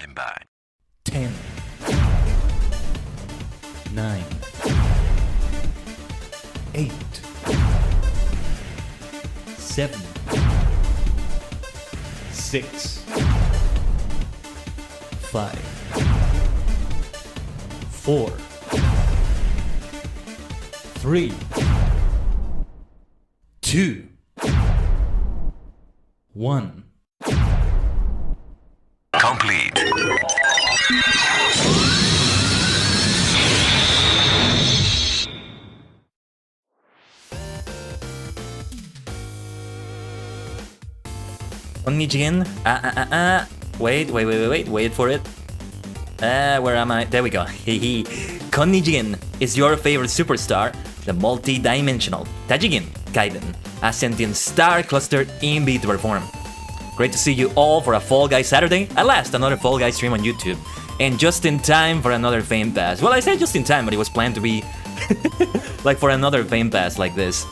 Standing by. 10, 9, 8, 7, 6, 5, 4, 3, 2, 1. Complete. Tajigen. Wait for it. Where am I? There we go. Tajigen is your favorite superstar, the multi-dimensional Tajigen Gaiden, a sentient star clustered in VTuber form. Great to see you all for a Fall Guys Saturday. At last, another Fall Guys stream on YouTube. And just in time for another Fame Pass. Well, I said just in time, but it was planned to be like for another Fame Pass like this.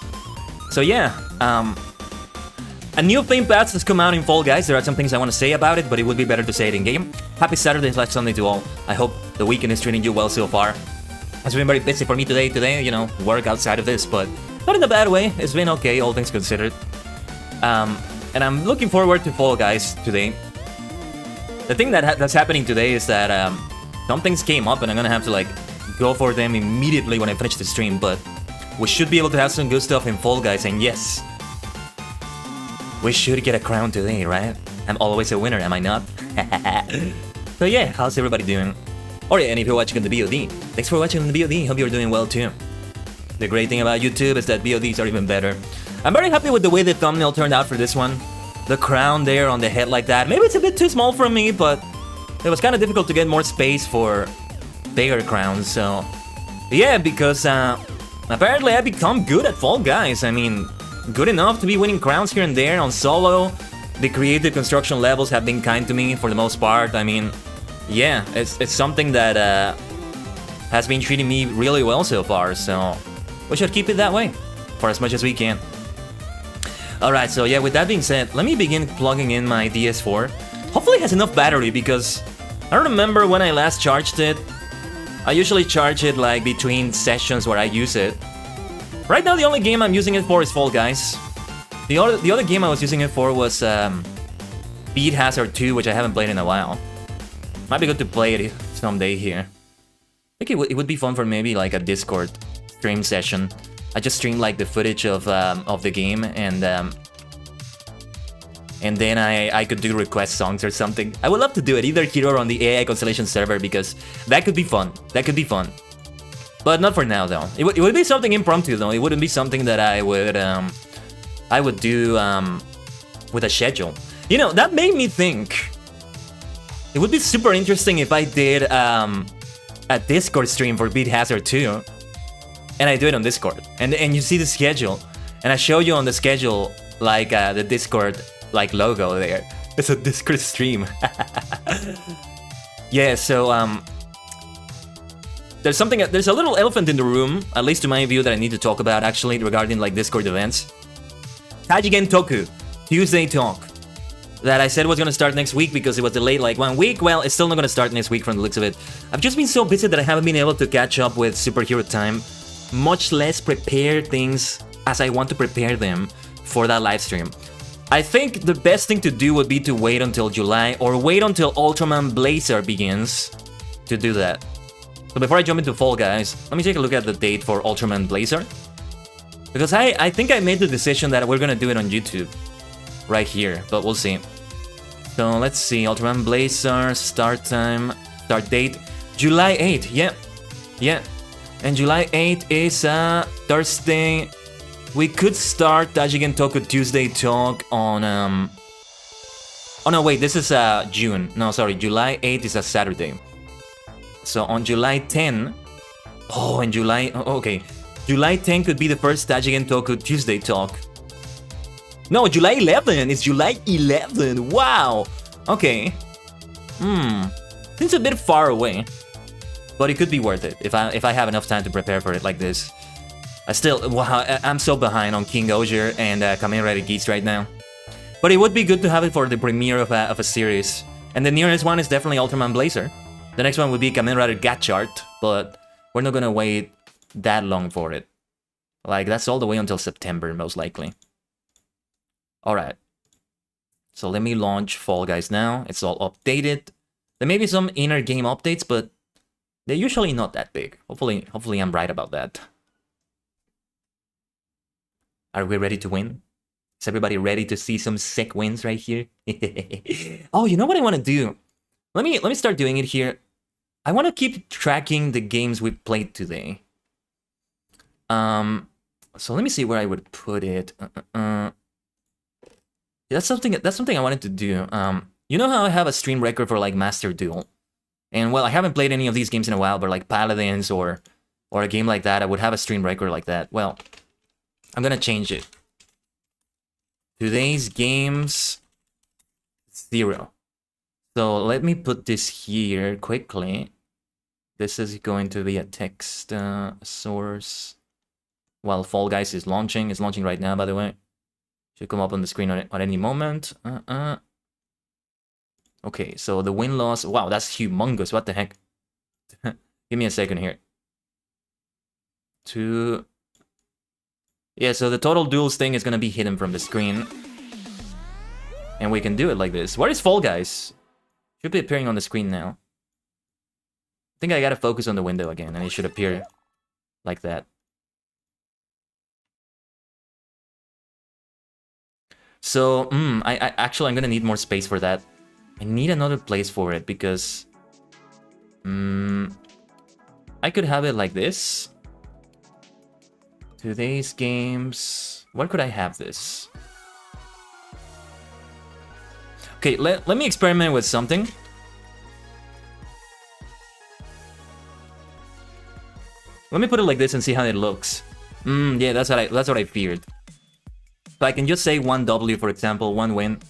So yeah, a new Fame Pass has come out in Fall Guys. There are some things I want to say about it, but it would be better to say it in-game. Happy Saturday/Sunday to all. I hope the weekend is treating you well so far. It's been very busy for me today, you know, work outside of this, but not in a bad way. It's been okay, all things considered. And I'm looking forward to Fall Guys today. The thing that's happening today is that some things came up and I'm gonna have to like go for them immediately when I finish the stream, but we should be able to have some good stuff in Fall Guys, and yes, we should get a crown today, right? I'm always a winner, am I not? So yeah, how's everybody doing? Oh yeah, and if you're watching on the VOD, thanks for watching on the VOD, hope you're doing well too. The great thing about YouTube is that VODs are even better. I'm very happy with the way the thumbnail turned out for this one. The crown there on the head like that. Maybe it's a bit too small for me, but it was kind of difficult to get more space for bigger crowns, so... Yeah, because apparently I become good at Fall Guys. I mean, good enough to be winning crowns here and there on solo. The creative construction levels have been kind to me for the most part. I mean, yeah, it's something that has been treating me really well so far, so we should keep it that way for as much as we can. Alright, so yeah, with that being said, let me begin plugging in my DS4. Hopefully it has enough battery, because I don't remember when I last charged it. I usually charge it like between sessions where I use it. Right now the only game I'm using it for is Fall Guys. The other game I was using it for was Beat Hazard 2, which I haven't played in a while. Might be good to play it someday here. I think it would be fun for maybe like a Discord stream session. I just stream like the footage of the game, and then I could do request songs or something. I would love to do it either here or on the AI Constellations server, because that could be fun. That could be fun. But not for now though. It would be something impromptu though. It wouldn't be something that I would do with a schedule. You know, that made me think. It would be super interesting if I did a Discord stream for Beat Hazard 2. And I do it on Discord, and you see the schedule, and I show you on the schedule like the Discord like logo there. It's a Discord stream. Yeah, so there's a little elephant in the room, at least to my view, that I need to talk about actually regarding like Discord events. Tajigen Toku Tuesday Talk that I said was gonna start next week because it was delayed like 1 week. Well, it's still not gonna start next week from the looks of it. I've just been so busy that I haven't been able to catch up with Superhero Time, much less prepare things as I want to prepare them for that live stream. I think the best thing to do would be to wait until July, or wait until Ultraman Blazer begins to do that. So before I jump into Fall Guys, let me take a look at the date for Ultraman Blazer, because I think I made the decision that we're gonna do it on YouTube right here, but we'll see. So let's see, Ultraman Blazer, start date, July 8th, yeah. And July 8th is Thursday. We could start Tajigen Toku Tuesday Talk on oh no, wait, this is June. No, sorry, July 8th is a Saturday. So on July 10, oh, and July, okay, July 10 could be the first Tajigen Toku Tuesday Talk. No, July 11. It's July 11. Wow. Okay. It's a bit far away. But it could be worth it if I have enough time to prepare for it like this. I'm so behind on King Ogier and Kamen Rider Geese right now. But it would be good to have it for the premiere of a series. And the nearest one is definitely Ultraman Blazer. The next one would be Kamen Rider Gatchart, but we're not gonna wait that long for it. Like, that's all the way until September, most likely. Alright. So let me launch Fall Guys now. It's all updated. There may be some inner game updates, but they're usually not that big. Hopefully I'm right about that. Are we ready to win? Is everybody ready to see some sick wins right here? Oh, you know what I want to do? Let me start doing it here. I want to keep tracking the games we played today. So let me see where I would put it. That's something I wanted to do. You know how I have a stream record for like Master Duel? And well, I haven't played any of these games in a while, but like Paladins or a game like that, I would have a stream record like that. Well, I'm gonna change it. Today's games 0. So let me put this here quickly. This is going to be a text source. While Fall Guys is launching. It's launching right now, by the way. Should come up on the screen at any moment. Okay, so the win-loss... Wow, that's humongous. What the heck? Give me a second here. Yeah, so the total duels thing is gonna be hidden from the screen. And we can do it like this. Where is Fall Guys? Should be appearing on the screen now. I think I gotta focus on the window again, and it should appear like that. So, I'm gonna need more space for that. I need another place for it because... I could have it like this. Today's games... Where could I have this? Okay, let me experiment with something. Let me put it like this and see how it looks. Yeah, that's what I feared. So I can just say 1 W, for example, 1 win.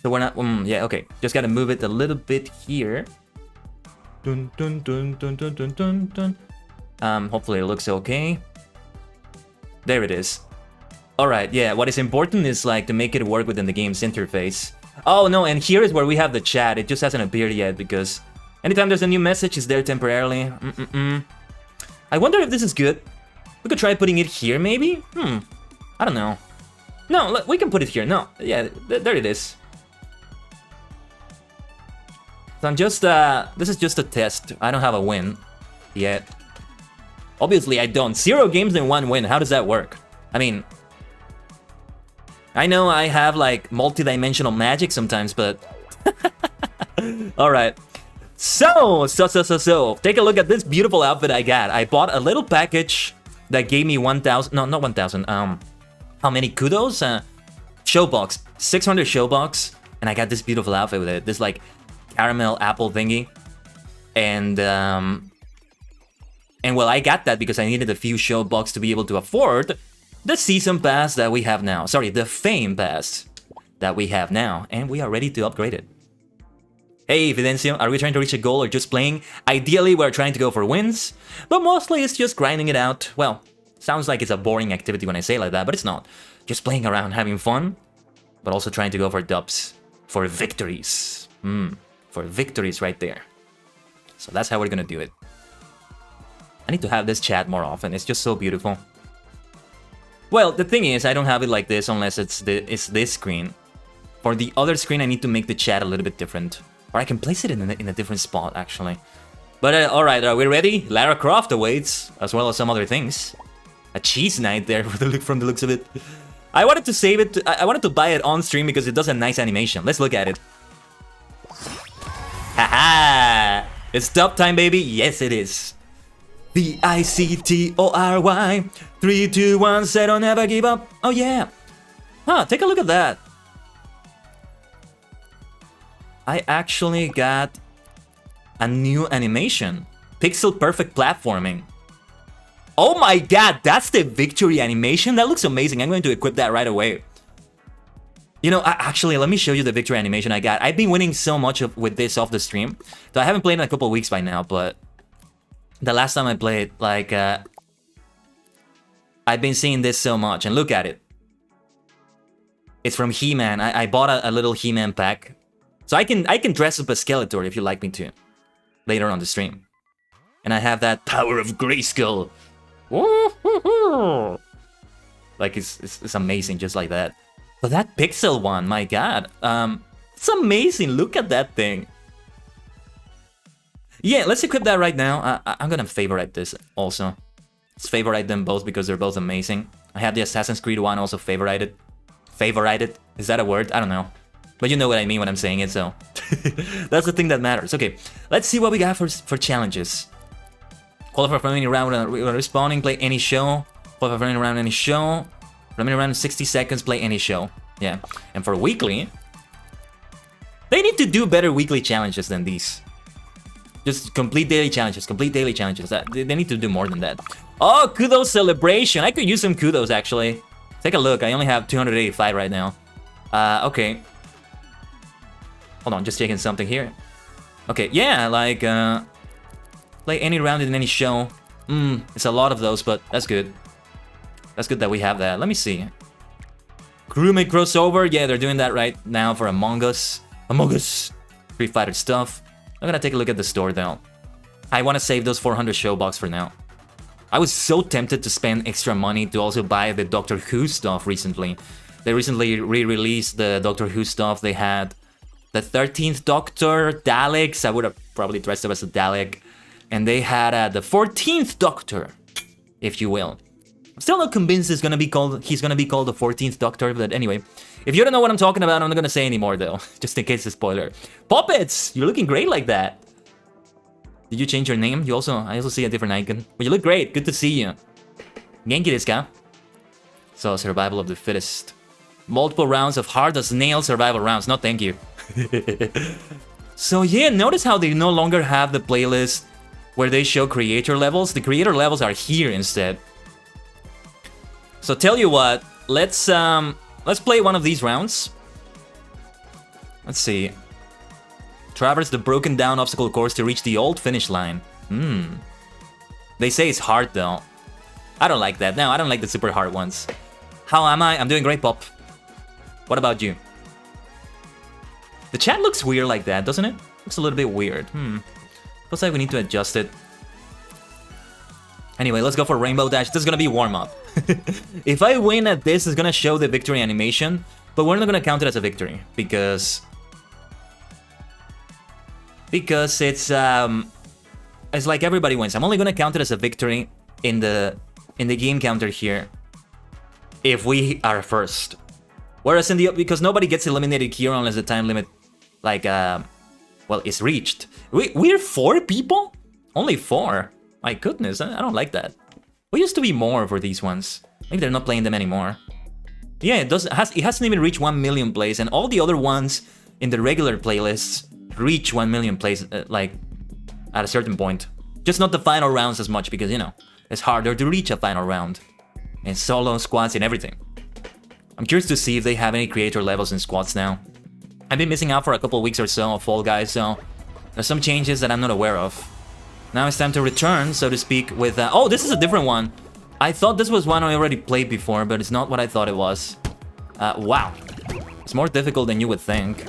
So we're not... yeah, okay. Just gotta move it a little bit here. Dun, dun, dun, dun, dun, dun, dun, dun. Hopefully it looks okay. There it is. Alright, yeah, what is important is like to make it work within the game's interface. Oh no, and here is where we have the chat. It just hasn't appeared yet because anytime there's a new message, it's there temporarily. I wonder if this is good. We could try putting it here, maybe? I don't know. No, we can put it here. No, yeah, there it is. So I'm just, this is just a test. I don't have a win yet. Obviously, I don't. 0 games and 1 win. How does that work? I mean, I know I have like multi-dimensional magic sometimes, but... Alright. So, take a look at this beautiful outfit I got. I bought a little package that gave me 1,000... No, not 1,000. How many kudos? Showbox. 600 showbox. And I got this beautiful outfit with it. This like caramel apple thingy. And well, I got that because I needed a few showbox to be able to afford the season pass that we have now. Sorry, the fame pass that we have now. And we are ready to upgrade it. Hey, Fidencio, are we trying to reach a goal or just playing? Ideally, we're trying to go for wins. But mostly it's just grinding it out. Well, sounds like it's a boring activity when I say it like that, but it's not. Just playing around, having fun, but also trying to go for dubs. For victories. For victories right there. So that's how we're gonna do it. I need to have this chat more often. It's just so beautiful. Well, the thing is, I don't have it like this unless it's this screen. For the other screen, I need to make the chat a little bit different. Or I can place it in a different spot, actually. But alright, are we ready? Lara Croft awaits, as well as some other things. A cheese night there from the looks of it. I wanted to save it. I wanted to buy it on stream because it does a nice animation. Let's look at it. Haha! It's dub time, baby. Yes, it is. VICTORY. 3, 2, 1. Say don't ever give up. Oh yeah. Huh? Take a look at that. I actually got a new animation. Pixel perfect platforming. Oh my god, that's the victory animation? That looks amazing. I'm going to equip that right away. You know, actually, let me show you the victory animation I got. I've been winning so much with this off the stream. So I haven't played in a couple of weeks by now, but the last time I played, like, I've been seeing this so much. And look at it. It's from He-Man. I bought a little He-Man pack. So I can dress up as Skeletor if you like me to later on the stream. And I have that power of Grayskull. Like it's amazing just like that. But that pixel one, my god. It's amazing. Look at that thing. Yeah, let's equip that right now. I'm gonna favorite this also. Let's favorite them both because they're both amazing. I have the Assassin's Creed one also favorited. Favorited? Is that a word? I don't know. But you know what I mean when I'm saying it, so... That's the thing that matters. Okay, let's see what we got for challenges. Qualify for any round respawning, play any show. Qualify for any round, any show. Remaining around 60 seconds, play any show. Yeah, and for weekly... They need to do better weekly challenges than these. Just complete daily challenges, They need to do more than that. Oh, kudos celebration. I could use some kudos, actually. Take a look. I only have 285 right now. Okay. Hold on, just checking something here. Okay, yeah, like, play any round in any show. It's a lot of those, but that's good. That's good that we have that. Let me see. Crewmate crossover. Yeah, they're doing that right now for Among Us. Among Us. Street Fighter stuff. I'm gonna take a look at the store, though. I want to save those 400 show bucks for now. I was so tempted to spend extra money to also buy the Doctor Who stuff recently. They recently re-released the Doctor Who stuff. They had the 13th Doctor, Daleks. I would have probably dressed up as a Dalek. And they had the 14th Doctor, if you will. I'm still not convinced he's gonna be called the 14th Doctor, but anyway. If you don't know what I'm talking about, I'm not gonna say anymore though, just in case it's a spoiler. Puppets! You're looking great like that. Did you change your name? I also see a different icon. But you look great, good to see you. Genki desu ka? So, survival of the fittest. Multiple rounds of hard as nail survival rounds. No, thank you. So yeah, notice how they no longer have the playlist where they show creator levels. The creator levels are here instead. So tell you what, let's play one of these rounds. Let's see. Traverse the broken down obstacle course to reach the old finish line. They say it's hard though. I don't like that. No, I don't like the super hard ones. How am I? I'm doing great, Pop. What about you? The chat looks weird like that, doesn't it? Looks a little bit weird. Looks like we need to adjust it. Anyway, let's go for Rainbow Dash. This is gonna be warm-up. If I win at this, it's gonna show the victory animation, but we're not gonna count it as a victory because it's like everybody wins. I'm only gonna count it as a victory in the game counter here if we are first. Whereas because nobody gets eliminated here unless the time limit is reached. We're 4 people? Only 4. My goodness, I don't like that. We used to be more for these ones. Maybe they're not playing them anymore. Yeah, it hasn't even reached 1 million plays, and all the other ones in the regular playlists reach 1 million plays, like, at a certain point. Just not the final rounds as much, because, you know, it's harder to reach a final round. And solo, squads, and everything. I'm curious to see if they have any creator levels in squads now. I've been missing out for a couple weeks or so of Fall Guys, so there's some changes that I'm not aware of. Now it's time to return, so to speak, with... oh, this is a different one. I thought this was one I already played before, but it's not what I thought it was. Wow. It's more difficult than you would think.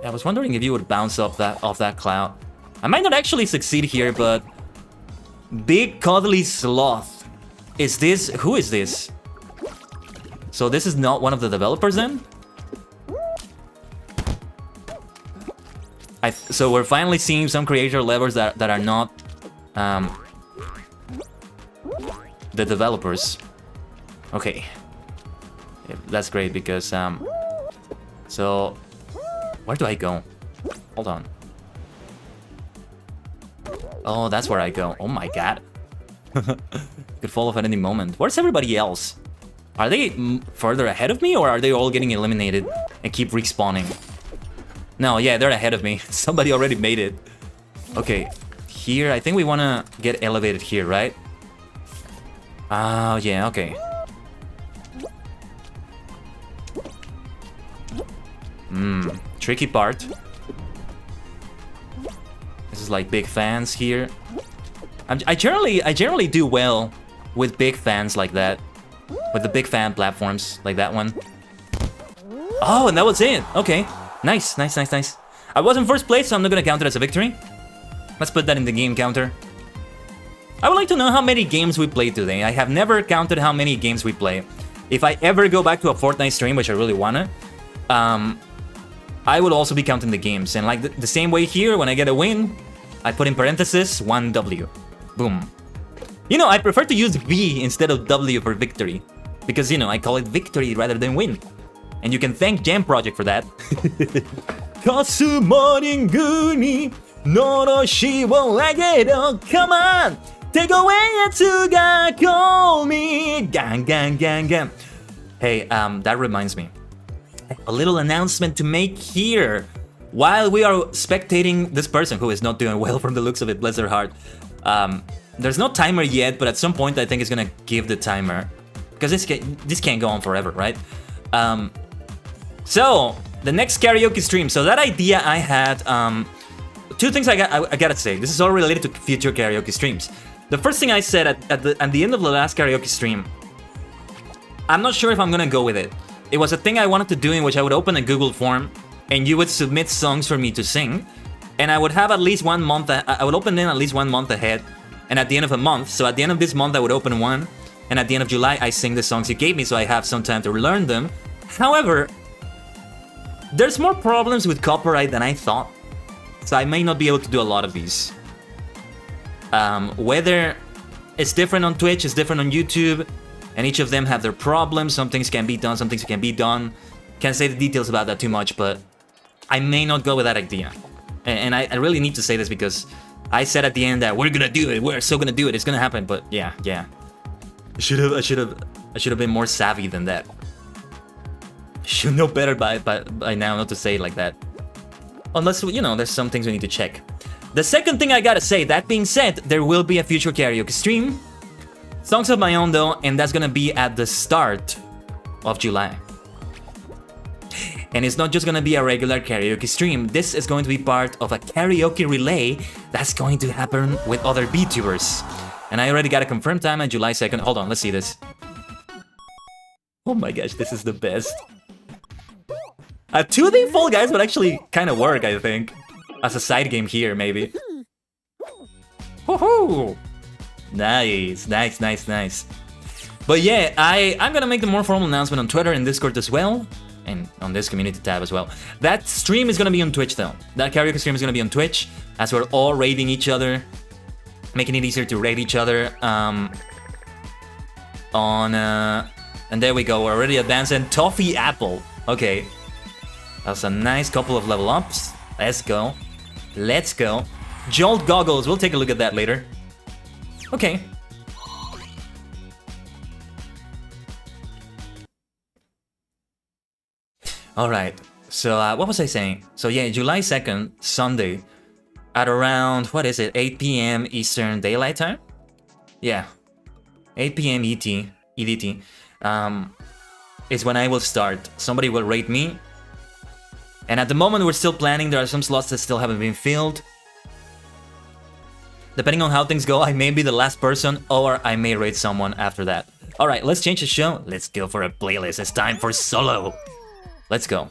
I was wondering if you would bounce off that cloud. I might not actually succeed here, but... Big Cuddly Sloth. Is this... Who is this? So this is not one of the developers then? So we're finally seeing some creator levels that are not the developers. Okay, yeah, that's great because so where do I go? Hold on. Oh, that's where I go. Oh my god. Could fall off at any moment. Where's everybody else? Are they further ahead of me, or are they all getting eliminated and keep respawning? No, yeah, they're ahead of me. Somebody already made it. Okay, here, I think we want to get elevated here, right? Oh, yeah, okay. Tricky part. This is like big fans here. I generally do well with big fans like that. With the big fan platforms, like that one. Oh, and that was it. Okay. Nice, nice, nice, nice. I was in first place, so I'm not gonna count it as a victory. Let's put that in the game counter. I would like to know how many games we played today. I have never counted how many games we play. If I ever go back to a Fortnite stream, which I really wanna, I would also be counting the games. And like the same way here, when I get a win, I put in parentheses 1W. Boom. You know, I prefer to use V instead of W for victory. Because, you know, I call it victory rather than win. And you can thank Jam Project for that. Kasumoringuni Noroshi wo ageru. Come on! Take away to ga call me. Gang, gang, gang, gang. Hey, that reminds me. A little announcement to make here. While we are spectating this person who is not doing well from the looks of it, bless their heart. There's no timer yet, but at some point I think it's gonna give the timer. Because this can't go on forever, right? So, the next karaoke stream. So that idea I had, two things I gotta say. This is all related to future karaoke streams. The first thing I said at the end of the last karaoke stream, I'm not sure if I'm gonna go with it. It was a thing I wanted to do in which I would open a Google form and you would submit songs for me to sing. And I would have at least 1 month, I would open them at least 1 month ahead. And at the end of a month, so at the end of this month I would open one. And at the end of July I sing the songs you gave me so I have some time to learn them. However, there's more problems with copyright than I thought. So I may not be able to do a lot of these. Whether it's different on Twitch, it's different on YouTube, and each of them have their problems. Some things can be done, some things can be done. Can't say the details about that too much, but I may not go with that idea. And I really need to say this because I said at the end that we're gonna do it, we're so gonna do it, it's gonna happen, but yeah. I should have been more savvy than that. Should know better by now not to say it like that. Unless, you know, there's some things we need to check. The second thing I gotta say, that being said, there will be a future karaoke stream. Songs of my own though, and that's gonna be at the start of July. And it's not just gonna be a regular karaoke stream. This is going to be part of a karaoke relay that's going to happen with other VTubers. And I already got a confirmed time on July 2nd. Hold on, let's see this. Oh my gosh, this is the best. A 2D Fall Guys would actually kind of work, I think. As a side game here, maybe. Woohoo! Nice, nice, nice, nice. But yeah, I'm gonna make the more formal announcement on Twitter and Discord as well. And on this community tab as well. That stream is gonna be on Twitch though. That karaoke stream is gonna be on Twitch. As we're all raiding each other. Making it easier to raid each other. And there we go, we're already advancing. Toffee Apple. Okay. That's a nice couple of level ups. Let's go. Let's go. Jolt Goggles, we'll take a look at that later. Okay. Alright, so what was I saying? So yeah, July 2nd, Sunday, at around, what is it, 8 p.m. Eastern Daylight Time? Yeah, 8 p.m. EDT, is when I will start. Somebody will rate me. And at the moment we're still planning, there are some slots that still haven't been filled. Depending on how things go, I may be the last person or I may rate someone after that. Alright, let's change the show. Let's go for a playlist. It's time for solo. Let's go.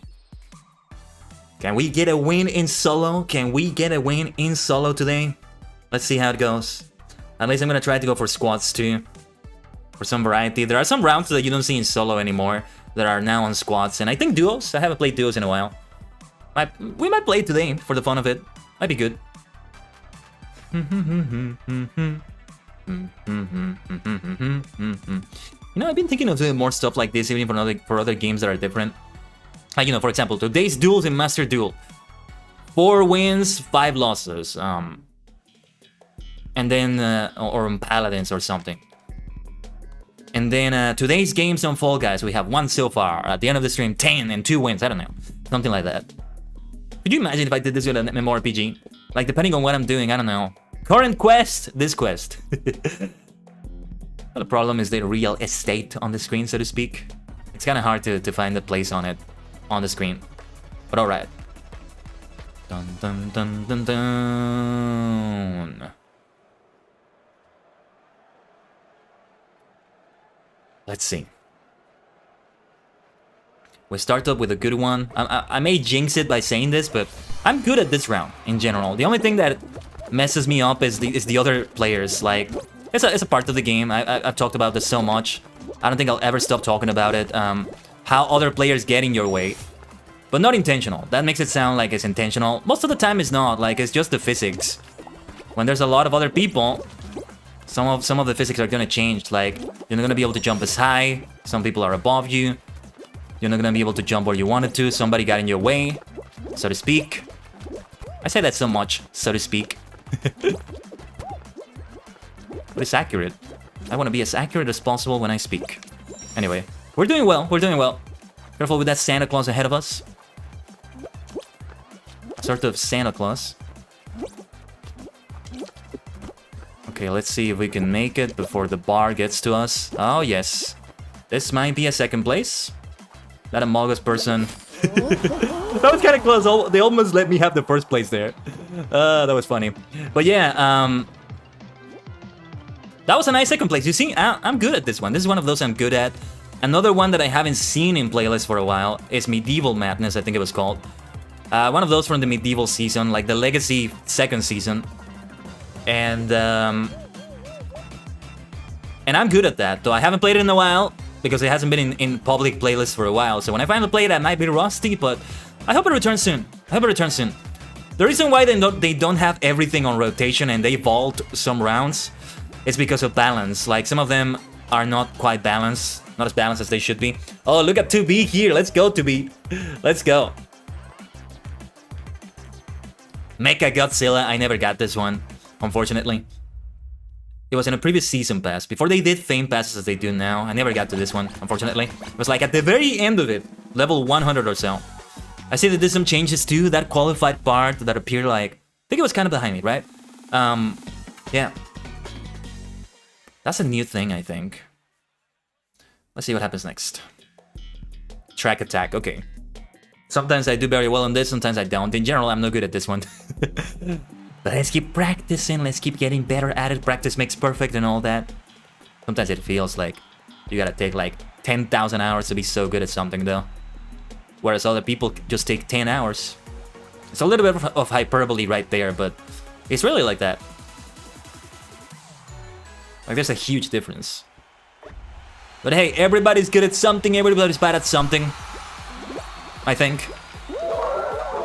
Can we get a win in solo? Can we get a win in solo today? Let's see how it goes. At least I'm gonna try to go for squads too. For some variety. There are some rounds that you don't see in solo anymore that are now on squads. And I think duos. I haven't played duos in a while. We might play it today for the fun of it. Might be good. You know, I've been thinking of doing more stuff like this even for other games that are different. Like, you know, for example, today's duels in Master Duel. 4 wins, 5 losses. And then, or on Paladins or something. And then today's games on Fall Guys, we have 1 so far. At the end of the stream, 10 and 2 wins. I don't know. Something like that. Could you imagine if I did this with an MMORPG? Like, depending on what I'm doing, I don't know. Current quest, this quest. The problem is the real estate on the screen, so to speak. It's kind of hard to find the place on it. On the screen, but all right. Dun dun dun dun dun. Let's see. We start up with a good one. I may jinx it by saying this, but I'm good at this round in general. The only thing that messes me up is the other players. Like, it's a part of the game. I've talked about this so much. I don't think I'll ever stop talking about it. How other players get in your way. But not intentional. That makes it sound like it's intentional. Most of the time it's not. Like, it's just the physics. When there's a lot of other people, some of the physics are gonna change. Like, you're not gonna be able to jump as high. Some people are above you. You're not gonna be able to jump where you wanted to. Somebody got in your way, so to speak. I say that so much, so to speak. But it's accurate. I want to be as accurate as possible when I speak. Anyway, we're doing well. We're doing well. Careful with that Santa Claus ahead of us. Sort of Santa Claus. Okay, let's see if we can make it before the bar gets to us. Oh, yes. This might be a second place. That Amogus person. That was kind of close. They almost let me have the first place there. That was funny. But yeah, that was a nice second place. You see, I'm good at this one. This is one of those I'm good at. Another one that I haven't seen in playlists for a while is Medieval Madness, I think it was called. One of those from the Medieval season, like the Legacy second season. And I'm good at that, though I haven't played it in a while, because it hasn't been in public playlists for a while. So when I finally play it, I might be rusty, but I hope it returns soon. I hope it returns soon. The reason why they don't have everything on rotation and they vault some rounds is because of balance. Like, some of them are not quite balanced, not as balanced as they should be. Oh, look at 2B here. Let's go, 2B. Let's go. Mecha Godzilla. I never got this one, unfortunately. It was in a previous season pass. Before they did fame passes as they do now, I never got to this one, unfortunately. It was like at the very end of it, level 100 or so. I see that there's some changes too. That qualified part that appeared like... I think it was kind of behind me, right? Yeah. That's a new thing, I think. Let's see what happens next. Track attack, okay. Sometimes I do very well on this, sometimes I don't. In general, I'm not good at this one. But let's keep practicing, let's keep getting better at it. Practice makes perfect and all that. Sometimes it feels like you gotta take like 10,000 hours to be so good at something though. Whereas other people just take 10 hours. It's a little bit of hyperbole right there, but it's really like that. Like, there's a huge difference. But hey, everybody's good at something, everybody's bad at something. I think.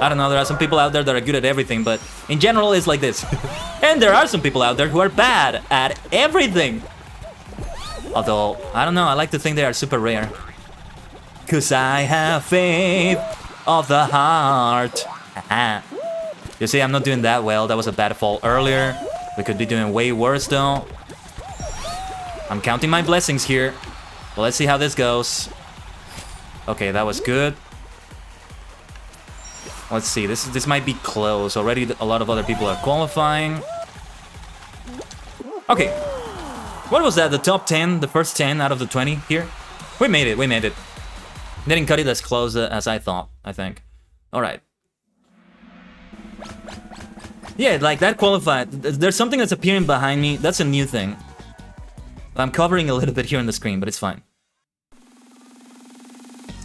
I don't know, there are some people out there that are good at everything, but in general, it's like this. And there are some people out there who are bad at everything. Although, I don't know, I like to think they are super rare. 'Cause I have faith of the heart. You see, I'm not doing that well. That was a bad fall earlier. We could be doing way worse, though. I'm counting my blessings here. Well, let's see how this goes. Okay, that was good. Let's see, this might be close. Already a lot of other people are qualifying. Okay. What was that? The top 10? The first 10 out of the 20 here? We made it, we made it. Didn't cut it as close as I thought, I think. Alright. Yeah, like that qualified. There's something that's appearing behind me. That's a new thing. I'm covering a little bit here on the screen, but it's fine.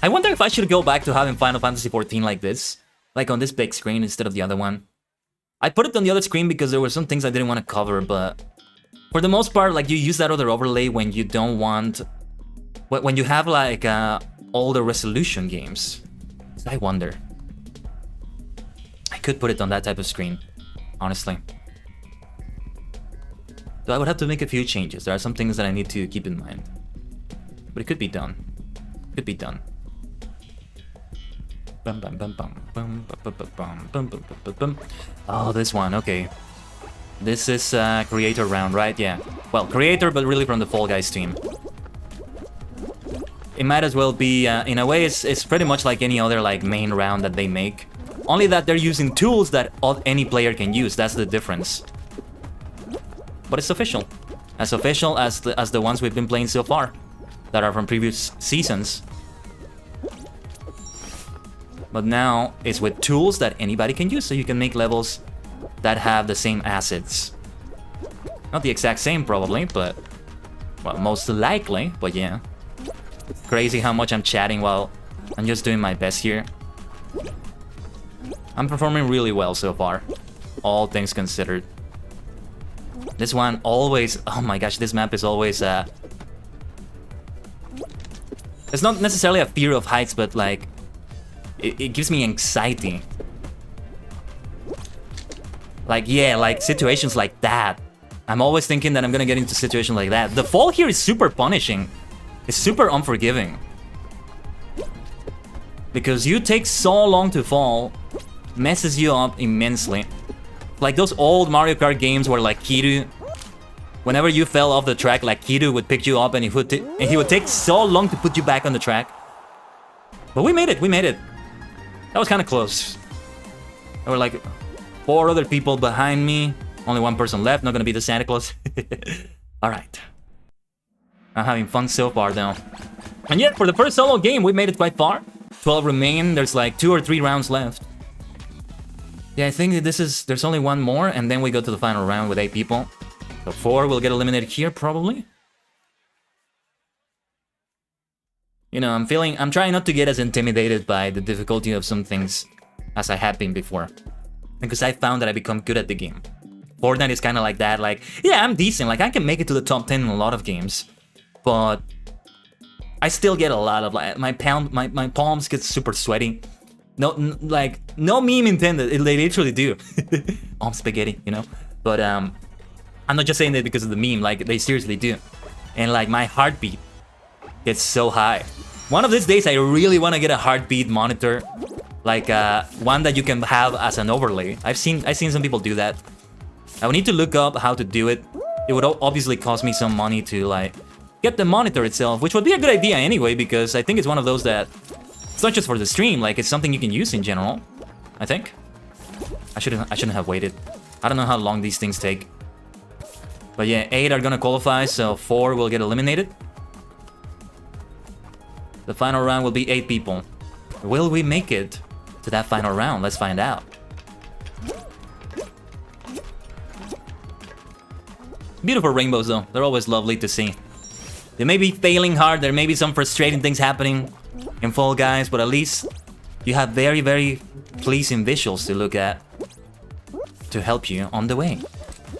I wonder if I should go back to having Final Fantasy XIV like this. Like on this big screen instead of the other one. I put it on the other screen because there were some things I didn't want to cover, but... For the most part, like, you use that other overlay when you don't want... When you have, like, older resolution games. So I wonder. I could put it on that type of screen, honestly. So I would have to make a few changes. There are some things that I need to keep in mind. But it could be done. Could be done. Oh, this one, okay. This is creator round, right? Yeah. Well, creator, but really from the Fall Guys team. It might as well be, in a way, it's pretty much like any other like main round that they make. Only that they're using tools that any player can use. That's the difference. But it's official. As official as the ones we've been playing so far. That are from previous seasons. But now it's with tools that anybody can use, so you can make levels that have the same assets. Not the exact same, probably, but... Well, most likely, but yeah. Crazy how much I'm chatting while I'm just doing my best here. I'm performing really well so far, all things considered. This one always... Oh my gosh, this map is always... It's not necessarily a fear of heights, but like... It gives me anxiety. Like, yeah, like situations like that. I'm always thinking that I'm gonna get into situations like that. The fall here is super punishing. It's super unforgiving. Because you take so long to fall, messes you up immensely. Like those old Mario Kart games where like Kiru, whenever you fell off the track, like Kiru would pick you up and he would take so long to put you back on the track. But we made it, we made it. That was kind of close. There were like 4 other people behind me. Only 1 person left, not gonna be the Santa Claus. Alright. I'm having fun so far though. And yet, for the first solo game, we made it quite far. 12 remain, there's like 2 or 3 rounds left. Yeah, I think that there's only 1 more, and then we go to the final round with 8 people. So 4 will get eliminated here, probably. You know, I'm trying not to get as intimidated by the difficulty of some things as I have been before. Because I found that I become good at the game. Fortnite is kind of like that, like, yeah, I'm decent, like I can make it to the top 10 in a lot of games. But I still get a lot of, like, my palms get super sweaty. No, like, no meme intended, they literally do. I'm spaghetti, you know? But I'm not just saying that because of the meme, like, they seriously do. And like, my heartbeat gets so high. One of these days, I really want to get a heartbeat monitor. Like, one that you can have as an overlay. I've seen some people do that. I would need to look up how to do it. It would obviously cost me some money to, like, get the monitor itself, which would be a good idea anyway, because I think it's one of those that... It's not just for the stream, like, it's something you can use in general, I think. I shouldn't have waited. I don't know how long these things take. But yeah, 8 are gonna qualify, so 4 will get eliminated. The final round will be 8 people. Will we make it to that final round? Let's find out. Beautiful rainbows though, they're always lovely to see. They may be failing hard, there may be some frustrating things happening in Fall Guys, but at least you have very, very pleasing visuals to look at to help you on the way.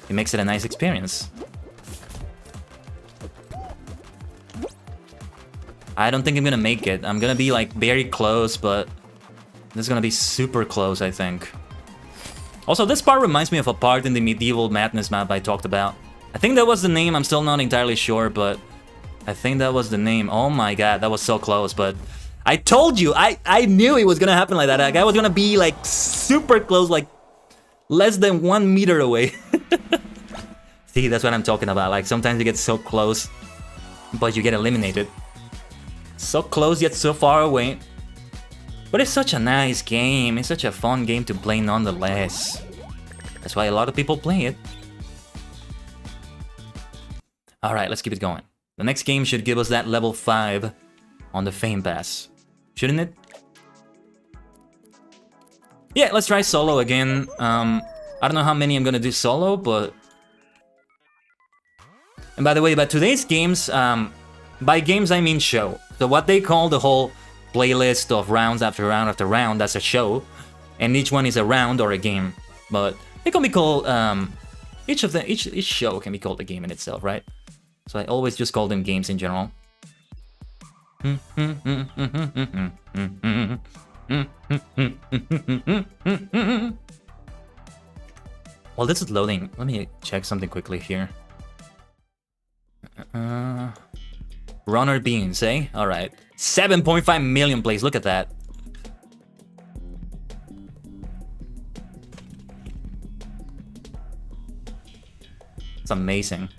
It makes it a nice experience. I don't think I'm gonna make it. I'm gonna be like very close, but this is gonna be super close, I think. Also, this part reminds me of a part in the Medieval Madness map I talked about. I think that was the name, I'm still not entirely sure, but I think that was the name. Oh my god, that was so close, but I told you, I knew it was gonna happen like that. Like, I was gonna be like super close, like less than 1 meter away. See, that's what I'm talking about. Like, sometimes you get so close, but you get eliminated. So close yet so far away. But it's such a nice game. It's such a fun game to play nonetheless. That's why a lot of people play it. Alright, let's keep it going. The next game should give us that level 5 on the Fame Pass. Shouldn't it? Yeah, let's try solo again. I don't know how many I'm gonna do solo, but... And by the way, about today's games, by games I mean show. So what they call the whole playlist of rounds after round after round, that's a show. And each one is a round or a game. But it can be called, each show can be called a game in itself, right? So I always just call them games in general. Well, this is loading. Let me check something quickly here. Runner Beans, eh? Alright. 7.5 million plays, look at that. It's amazing.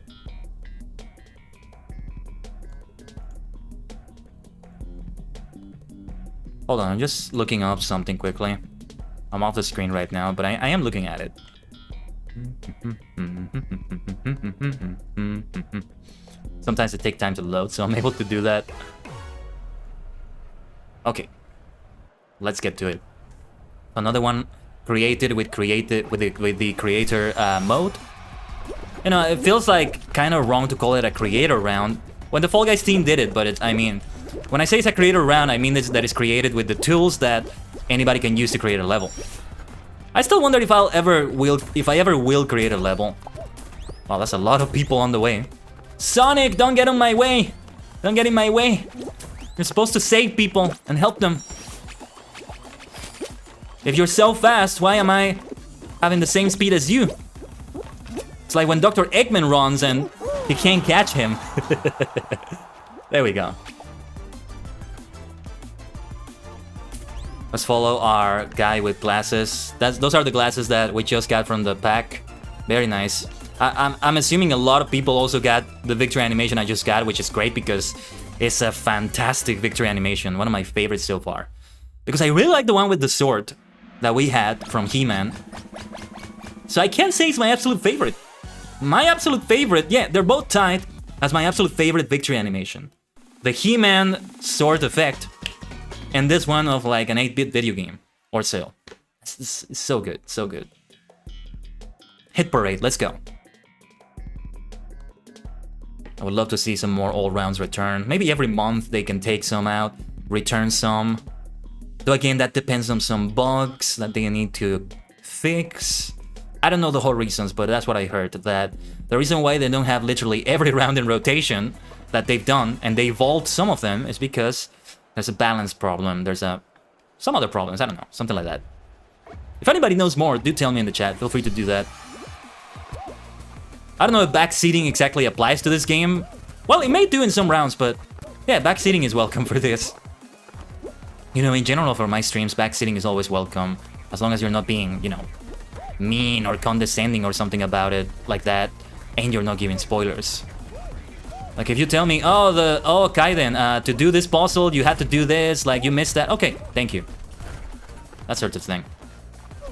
Hold on, I'm just looking up something quickly. I'm off the screen right now, but I am looking at it. Sometimes it takes time to load, so I'm able to do that. Okay, let's get to it. Another one created with the creator mode. You know, it feels like kind of wrong to call it a creator round when the Fall Guys team did it, but I mean, When I say it's a creator round, I mean that it's created with the tools that anybody can use to create a level. I still wonder if I ever will create a level. Wow, that's a lot of people on the way. Sonic, don't get in my way! Don't get in my way! You're supposed to save people and help them. If you're so fast, why am I having the same speed as you? It's like when Dr. Eggman runs and he can't catch him. There we go. Let's follow our guy with glasses. Those are the glasses that we just got from the pack. Very nice. I'm assuming a lot of people also got the victory animation I just got, which is great because it's a fantastic victory animation. One of my favorites so far. Because I really like the one with the sword that we had from He-Man. So I can't say it's my absolute favorite. My absolute favorite, yeah, they're both tied as my absolute favorite victory animation. The He-Man sword effect and this one of like an 8-bit video game or so. It's so good, so good. Hit Parade, let's go. I would love to see some more all-rounds return. Maybe every month they can take some out, return some. Though again, that depends on some bugs that they need to fix. I don't know the whole reasons, but that's what I heard. That the reason why they don't have literally every round in rotation that they've done, and they vault some of them, is because there's a balance problem. There's some other problems, I don't know, something like that. If anybody knows more, do tell me in the chat. Feel free to do that. I don't know if backseating exactly applies to this game. Well, it may do in some rounds, but yeah, backseating is welcome for this. You know, in general for my streams, backseating is always welcome. As long as you're not being, you know, mean or condescending or something about it like that, and you're not giving spoilers. Like if you tell me, oh Kaiden, to do this puzzle, you had to do this, like you missed that. Okay, thank you. That sort of thing.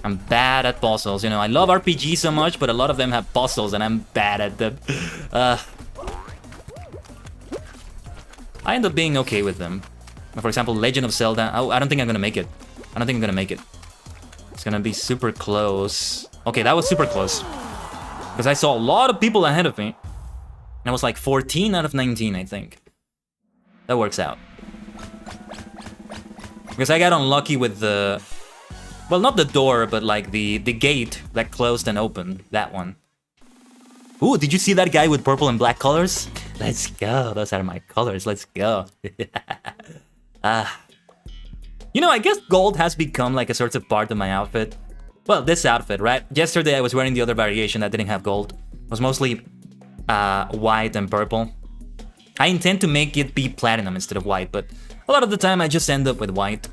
I'm bad at puzzles, you know, I love RPG so much, but a lot of them have puzzles and I'm bad at them. I end up being okay with them. For example, Legend of Zelda, I don't think I'm gonna make it. I don't think I'm gonna make it. It's gonna be super close. Okay, that was super close. Because I saw a lot of people ahead of me. And I was like 14 out of 19, I think. That works out. Because I got unlucky with the... Well, not the door, but like the gate that closed and opened. That one. Ooh, did you see that guy with purple and black colors? Let's go. Those are my colors. Let's go. You know, I guess gold has become like a sort of part of my outfit. Well, this outfit, right? Yesterday I was wearing the other variation that didn't have gold. It was mostly white and purple. I intend to make it be platinum instead of white, but a lot of the time I just end up with white.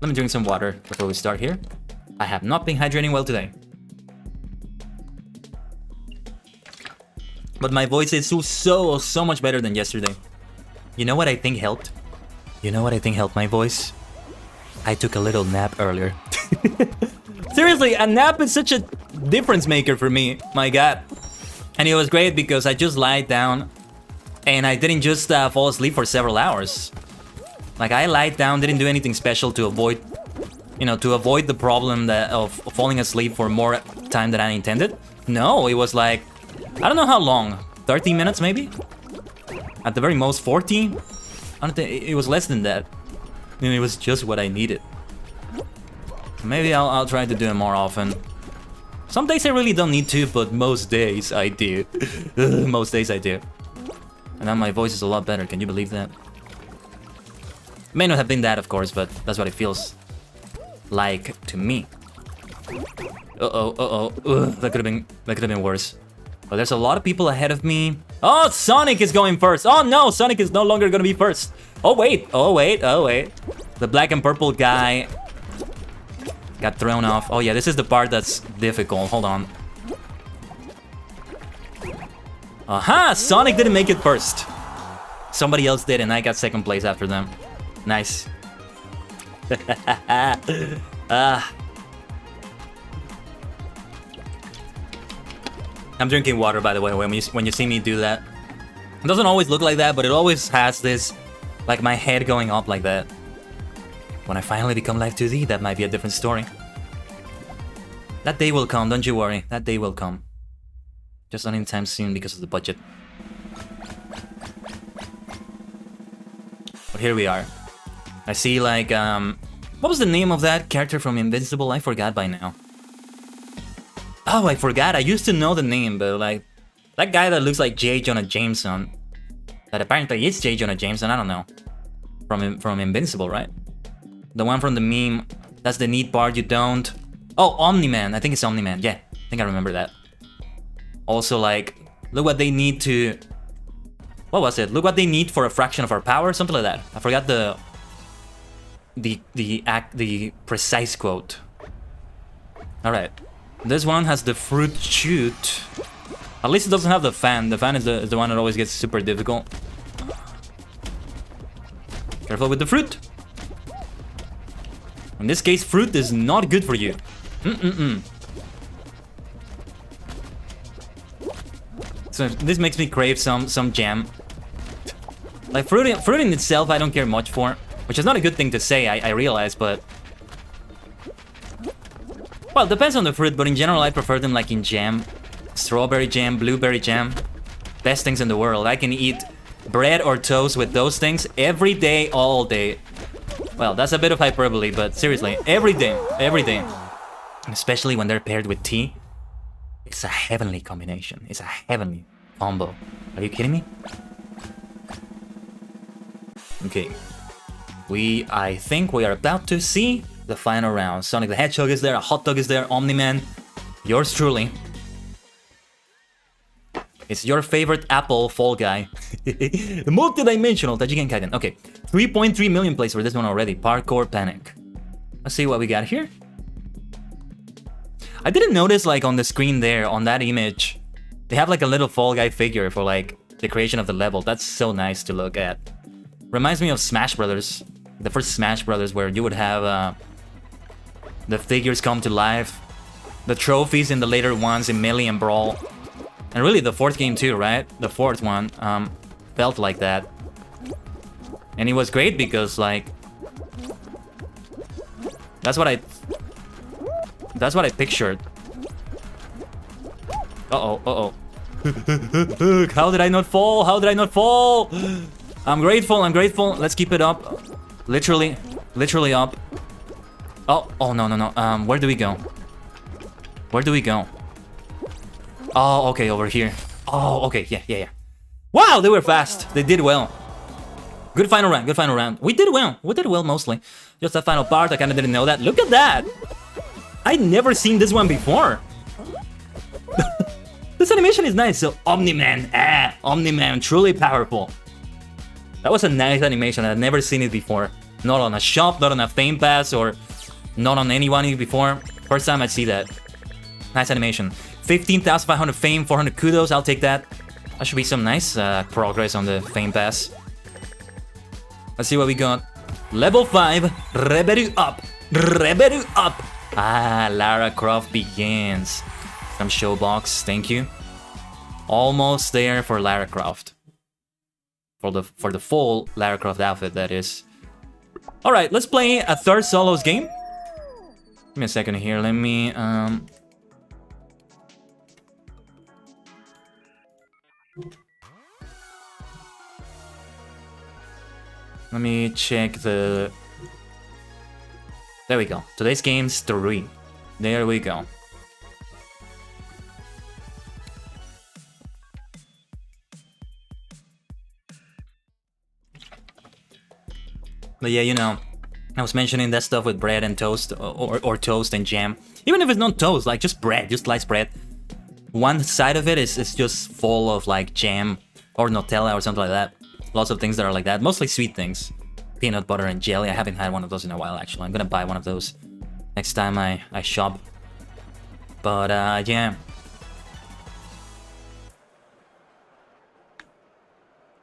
Let me drink some water before we start here. I have not been hydrating well today. But my voice is so much better than yesterday. You know what I think helped? You know what I think helped my voice? I took a little nap earlier. Seriously, a nap is such a difference maker for me. My god. And it was great because I just lied down and I didn't just fall asleep for several hours. Like I lied down, didn't do anything special to avoid, you know, to avoid the problem of falling asleep for more time than I intended. No, it was like, I don't know how long, 30 minutes maybe? At the very most 40? I don't think, it was less than that. And it was just what I needed. Maybe I'll try to do it more often. Some days I really don't need to, but most days I do. Most days I do. And now my voice is a lot better, can you believe that? May not have been that, of course, but that's what it feels like to me. That could have been worse. But there's a lot of people ahead of me. Oh, Sonic is going first. Oh no, Sonic is no longer gonna be first. Oh wait. The black and purple guy got thrown off. Oh yeah, this is the part that's difficult. Hold on. Aha! Sonic didn't make it first. Somebody else did, and I got second place after them. Nice. I'm drinking water, by the way, when you see me do that. It doesn't always look like that, but it always has this, like my head going up like that. When I finally become Live 2D, that might be a different story. That day will come, don't you worry. That day will come. Just not anytime soon because of the budget. Here we are. I see like what was the name of that character from Invincible? I forgot by now. Oh, I forgot. I used to know the name, but like that guy that looks like J. Jonah Jameson. That apparently is J. Jonah Jameson. I don't know. From Invincible, right? The one from the meme. That's the neat part. You don't. Oh, Omni-Man. I think it's Omni-Man. Yeah, I think I remember that. Also, like, look what they need to. What was it? Look what they need for a fraction of our power, something like that. I forgot the precise quote. All right, this one has the fruit shoot. At least it doesn't have the fan. The fan is the one that always gets super difficult. Careful with the fruit. In this case, fruit is not good for you. So this makes me crave some jam. Like fruit in itself, I don't care much for, which is not a good thing to say. I realize, but well, it depends on the fruit. But in general, I prefer them like in jam, strawberry jam, blueberry jam. Best things in the world. I can eat bread or toast with those things every day, all day. Well, that's a bit of hyperbole, but seriously, every day, and especially when they're paired with tea. It's a heavenly combination. It's a heavenly combo. Are you kidding me? Okay. I think we are about to see the final round. Sonic the Hedgehog is there, a hot dog is there, Omni-Man. Yours truly. It's your favorite Apple Fall Guy. The multi-dimensional Tajigen Kaiden. Okay. 3.3 million plays for this one already. Parkour Panic. Let's see what we got here. I didn't notice like on the screen there, on that image, they have like a little Fall Guy figure for like the creation of the level. That's so nice to look at. Reminds me of Smash Brothers. The first Smash Brothers where you would have the figures come to life. The trophies in the later ones in Melee and Brawl. And really the fourth game too, right? The fourth one felt like that. And it was great because like that's what I pictured. Uh-oh. How did I not fall? How did I not fall? I'm grateful. Let's keep it up. Literally up. Oh, no. Where do we go? Oh, okay, over here. Oh, okay, yeah. Wow, they were fast. They did well. Good final round. We did well mostly. Just that final part, I kind of didn't know that. Look at that. I'd never seen this one before. This animation is nice. So Omni-Man, truly powerful. That was a nice animation. I'd never seen it before. Not on a shop, not on a Fame Pass, or not on anyone before. First time I see that. Nice animation. 15,500 fame, 400 kudos. I'll take that. That should be some nice progress on the Fame Pass. Let's see what we got. Level 5. Reberu up. Lara Croft begins. Some showbox, thank you. Almost there for Lara Croft. For the full Lara Croft outfit, that is. Alright, let's play a third solos game. Give me a second here, let me check the... There we go. Today's game's 3. There we go. But yeah, you know, I was mentioning that stuff with bread and toast, or toast and jam. Even if it's not toast, like just bread, just sliced bread. One side of it is just full of like jam or Nutella or something like that. Lots of things that are like that, mostly sweet things. Peanut butter and jelly. I haven't had one of those in a while, actually. I'm gonna buy one of those next time I shop. But yeah.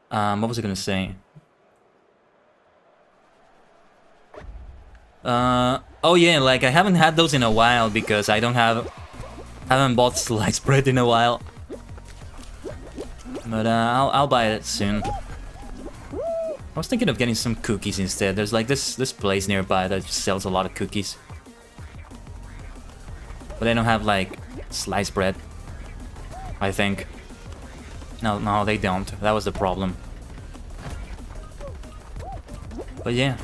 What was I gonna say? Oh yeah, like I haven't had those in a while because I haven't bought sliced bread in a while. But I'll buy it soon. I was thinking of getting some cookies instead. There's like this place nearby that sells a lot of cookies. But they don't have like sliced bread, I think. No, they don't. That was the problem. But yeah.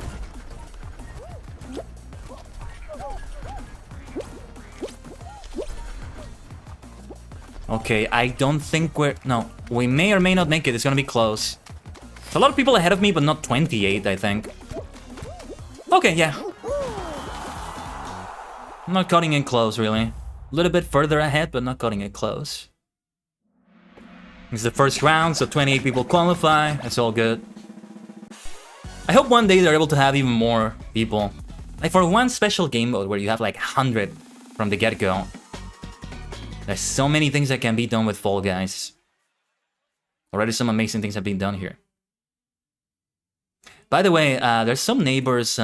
Okay, I don't think we're... No, we may or may not make it. It's gonna be close. There's a lot of people ahead of me, but not 28, I think. Okay, yeah. I'm not cutting it close, really. A little bit further ahead, but not cutting it close. It's the first round, so 28 people qualify. It's all good. I hope one day they're able to have even more people. Like for one special game mode where you have like 100 from the get-go. There's so many things that can be done with Fall Guys. Already some amazing things have been done here. By the way, there's some neighbors...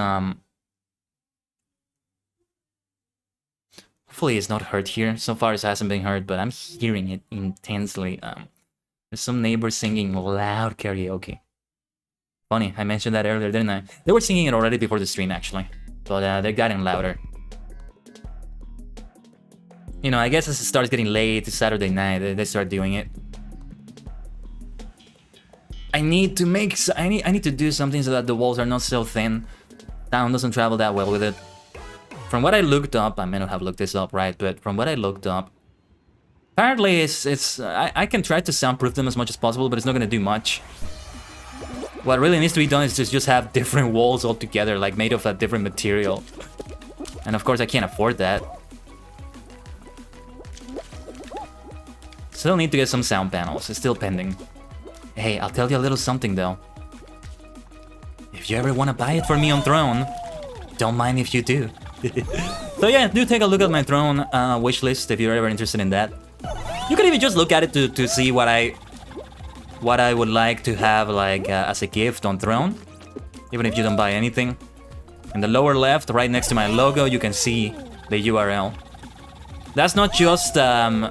Hopefully it's not heard here. So far it hasn't been heard, but I'm hearing it intensely. There's some neighbors singing loud karaoke. Funny, I mentioned that earlier, didn't I? They were singing it already before the stream, actually. But they're getting louder. You know, I guess as it starts getting late, it's Saturday night, they start doing it. I need to do something so that the walls are not so thin. Sound doesn't travel that well with it. From what I looked up, I may not have looked this up right, but from what I looked up, apparently I can try to soundproof them as much as possible, but it's not gonna do much. What really needs to be done is to just have different walls altogether, like made of a different material. And of course I can't afford that. Still need to get some sound panels, it's still pending. Hey, I'll tell you a little something though. If you ever want to buy it for me on Throne, don't mind if you do. So yeah, do take a look at my Throne wishlist if you're ever interested in that. You can even just look at it to see what I would like to have like as a gift on Throne, even if you don't buy anything. In the lower left, right next to my logo, you can see the URL. That's not just the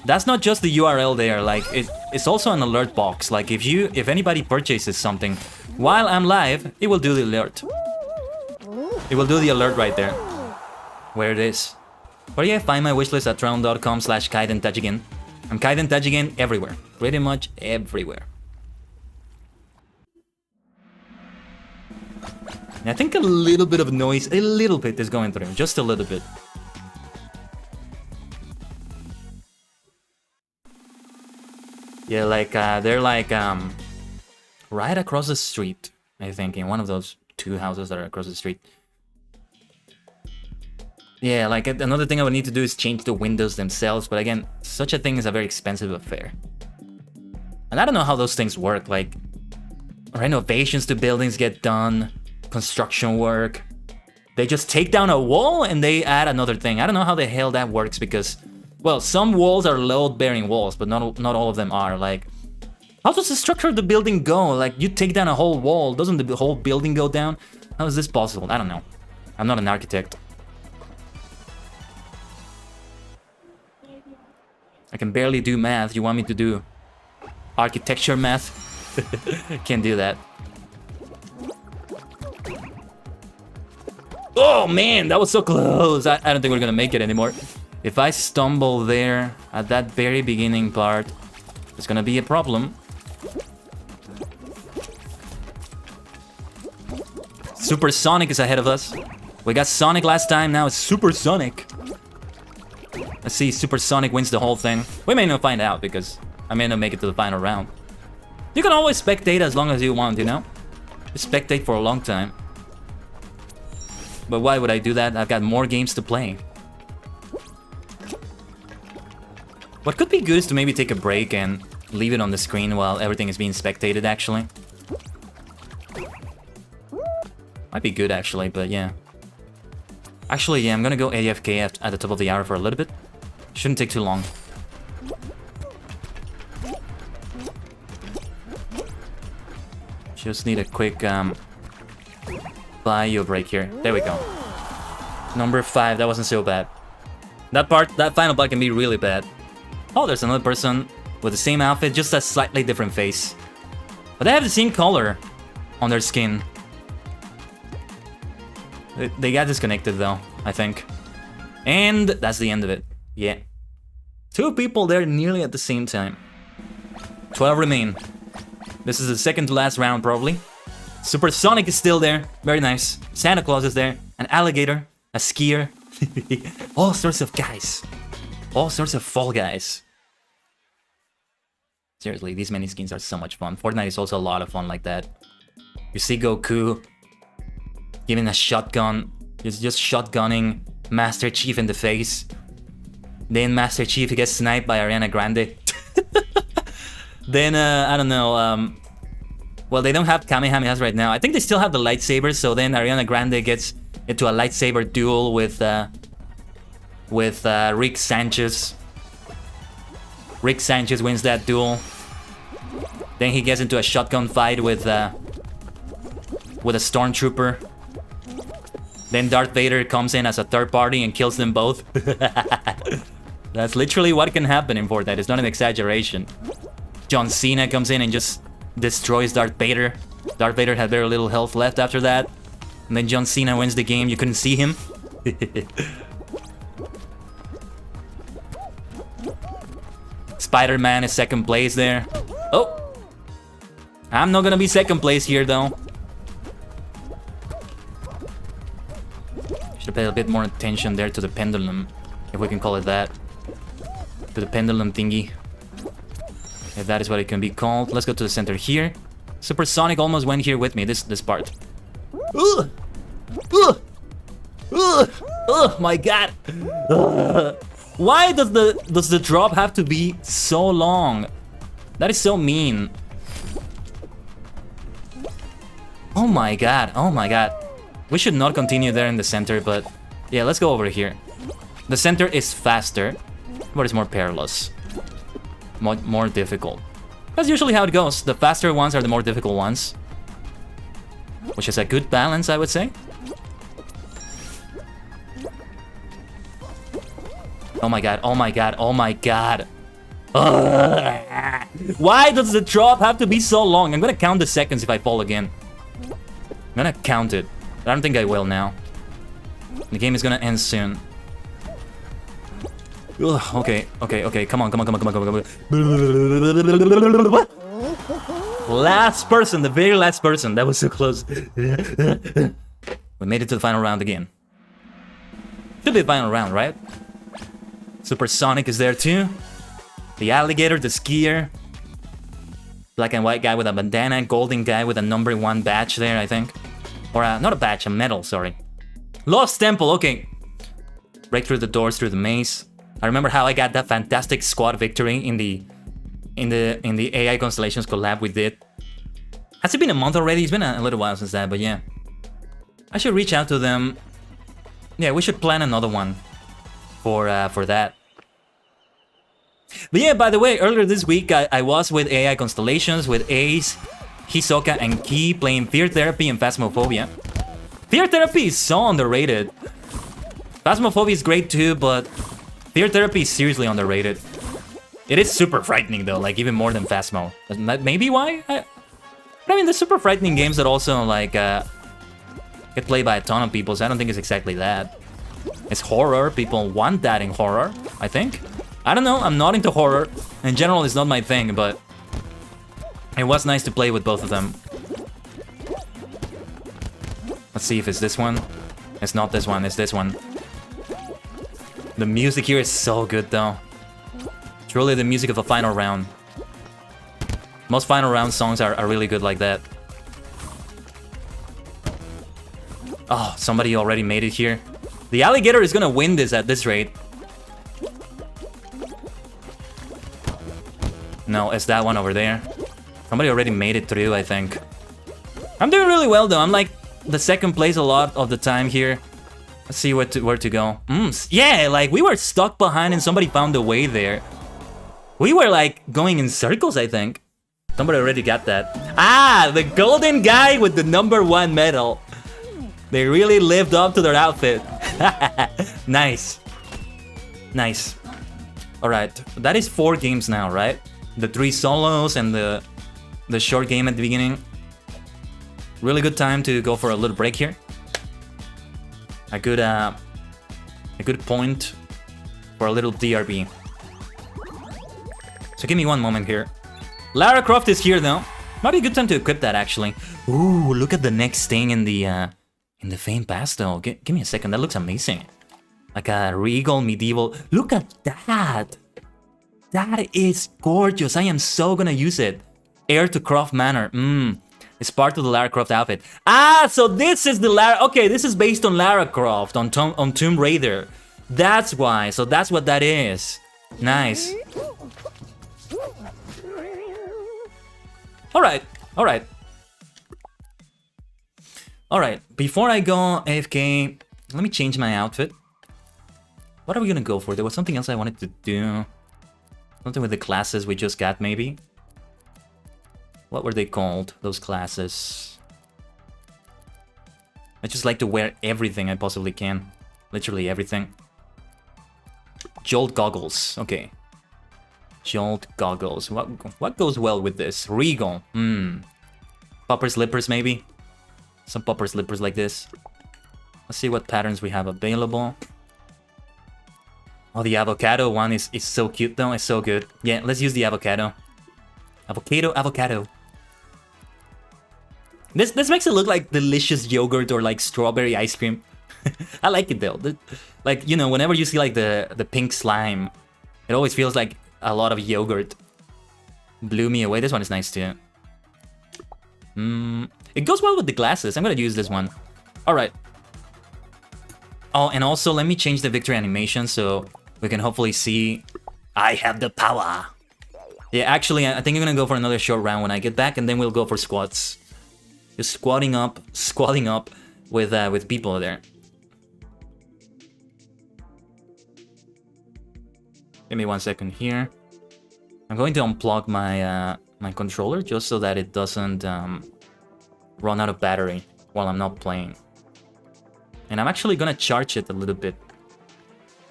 URL there. Like it's also an alert box. Like if anybody purchases something while I'm live, it will do the alert. It will do the alert right there, where it is. But yeah, find my wishlist at tron.com/KaidenTajigen. I'm Kaiden Tajigen everywhere, pretty much everywhere. And I think a little bit of noise, a little bit is going through, just a little bit. Yeah, like they're like right across the street, I think, in one of those two houses that are across the street. Yeah, like another thing I would need to do is change the windows themselves, but again, such a thing is a very expensive affair. And I don't know how those things work, like renovations to buildings get done, construction work. They just take down a wall and they add another thing. I don't know how the hell that works because, well, some walls are load-bearing walls, but not all of them are. Like, how does the structure of the building go? Like, you take down a whole wall, doesn't the whole building go down? How is this possible? I don't know. I'm not an architect. I can barely do math. You want me to do architecture math? Can't do that. Oh man, that was so close. I don't think we're gonna make it anymore. If I stumble there at that very beginning part, it's gonna be a problem. Supersonic is ahead of us. We got Sonic last time, now it's Supersonic. Let's see, Supersonic wins the whole thing. We may not find out because I may not make it to the final round. You can always spectate as long as you want, you know? Just spectate for a long time. But why would I do that? I've got more games to play. What could be good is to maybe take a break and leave it on the screen while everything is being spectated, actually. Might be good, actually, but yeah. Actually, yeah, I'm gonna go AFK at the top of the hour for a little bit. Shouldn't take too long. Just need a quick bio break here. There we go. Number 5, that wasn't so bad. That final part can be really bad. Oh, there's another person with the same outfit, just a slightly different face. But they have the same color on their skin. They got disconnected though, I think. And that's the end of it. Yeah. 2 people there nearly at the same time. 12 remain. This is the second to last round probably. Supersonic is still there. Very nice. Santa Claus is there. An alligator. A skier. All sorts of guys. All sorts of fall guys. Seriously, these mini skins are so much fun. Fortnite is also a lot of fun like that. You see Goku giving a shotgun. He's just shotgunning Master Chief in the face. Then Master Chief gets sniped by Ariana Grande. Then, I don't know, well, they don't have Kamehamehas right now. I think they still have the lightsabers, so then Ariana Grande gets into a lightsaber duel with Rick Sanchez. Rick Sanchez wins that duel. Then he gets into a shotgun fight with a stormtrooper. Then Darth Vader comes in as a third party and kills them both. That's literally what can happen in Fortnite. It's not an exaggeration. John Cena comes in and just destroys Darth Vader. Darth Vader had very little health left after that. And then John Cena wins the game. You couldn't see him. Spider-Man is second place there. Oh! I'm not gonna be second place here though. Should pay a bit more attention there to the pendulum, if we can call it that. To the pendulum thingy. If that is what it can be called. Let's go to the center here. Supersonic almost went here with me, this part. Ugh! Ugh! Ugh! Oh my god! Ugh. Why does the drop have to be so long? That is so mean. Oh my god, oh my god. We should not continue there in the center, but yeah, let's go over here. The center is faster, but it's more perilous. More difficult. That's usually how it goes. The faster ones are the more difficult ones. Which is a good balance, I would say. Oh my god, oh my god, oh my god. Ugh. Why does the drop have to be so long? I'm gonna count the seconds if I fall again. I'm gonna count it. I don't think I will now. The game is gonna end soon. Ugh, okay, come on. Last person, the very last person. That was so close. We made it to the final round again. Should be the final round, right? Supersonic is there too. The alligator, the skier. Black and white guy with a bandana, golden guy with a #1 badge there, I think. Or not a badge, a medal, sorry. Lost Temple, okay. Break through the doors, through the maze. I remember how I got that fantastic squad victory in the AI Constellations collab we did. Has it been a month already? It's been a little while since that, but yeah. I should reach out to them. Yeah, we should plan another one for that. But yeah, by the way, earlier this week I was with AI Constellations with Ace, Hisoka, and Key playing Fear Therapy and Phasmophobia. Fear Therapy is so underrated. Phasmophobia is great too, but Fear Therapy is seriously underrated. It is super frightening though, like even more than Phasmo. Maybe why? I mean, there's super frightening games that also like get played by a ton of people, so I don't think it's exactly that. It's horror. People want that in horror, I think. I don't know, I'm not into horror. In general, it's not my thing, but it was nice to play with both of them. Let's see if it's this one. It's not this one, it's this one. The music here is so good, though. Truly the music of a final round. Most final round songs are really good like that. Oh, somebody already made it here. The alligator is gonna win this at this rate. No, it's that one over there. Somebody already made it through, I think. I'm doing really well, though. I'm like the second place a lot of the time here. Let's see where to go. Yeah, like we were stuck behind and somebody found a way there. We were like going in circles, I think. Somebody already got that. Ah, the golden guy with the #1 medal. They really lived up to their outfit. Nice. Nice. Alright, that is 4 games now, right? The 3 solos and the short game at the beginning. Really good time to go for a little break here. A good point for a little DRB. So give me one moment here. Lara Croft is here though. Might be a good time to equip that, actually. Ooh, look at the next thing in the faint pastel. Give me a second. That looks amazing. Like a regal medieval. Look at that. That is gorgeous. I am so gonna use it. Heir to Croft Manor. It's part of the Lara Croft outfit. Ah, so this is the Lara... Okay, this is based on Lara Croft, on Tomb Raider. That's why. So that's what that is. Nice. Alright, alright. Alright, before I go AFK, let me change my outfit. What are we gonna go for? There was something else I wanted to do. Something with the classes we just got, maybe? What were they called, those classes? I just like to wear everything I possibly can. Literally everything. Jolt goggles, okay. Jolt goggles. What goes well with this? Regal. Popper slippers, maybe? Some popper slippers like this. Let's see what patterns we have available. Oh, the avocado one is so cute though. It's so good. Yeah, let's use the avocado. Avocado. This makes it look like delicious yogurt or like strawberry ice cream. I like it though. Like, you know, whenever you see like the pink slime, it always feels like a lot of yogurt. Blew me away. This one is nice too. It goes well with the glasses. I'm gonna use this one. Alright. Oh, and also let me change the victory animation so we can hopefully see I have the power. Yeah, actually, I think I'm gonna go for another short round when I get back, and then we'll go for squats. Just squatting up with people there. Give me 1 second here. I'm going to unplug my my controller just so that it doesn't run out of battery while I'm not playing. And I'm actually gonna charge it a little bit.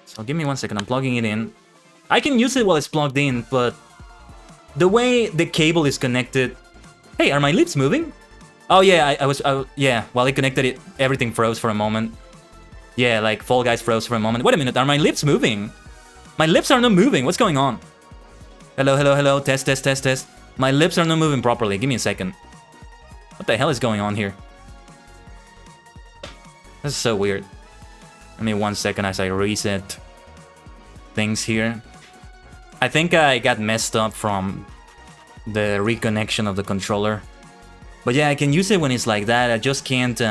So give me 1 second. I'm plugging it in. I can use it while it's plugged in, but the way the cable is connected. Hey, are my lips moving? Oh yeah, yeah. While it connected, everything froze for a moment. Yeah, like Fall Guys froze for a moment. Wait a minute, are my lips moving? My lips are not moving. What's going on? Hello. Test. My lips are not moving properly. Give me a second. What the hell is going on here? This is so weird. Give me 1 second as I reset things here. I think I got messed up from the reconnection of the controller. But yeah, I can use it when it's like that. I just can't...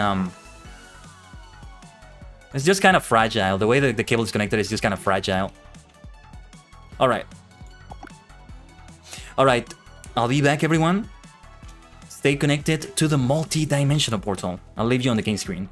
It's just kind of fragile. The way that the cable is connected is just kind of fragile. Alright. Alright. I'll be back, everyone. Stay connected to the multi-dimensional portal. I'll leave you on the game screen.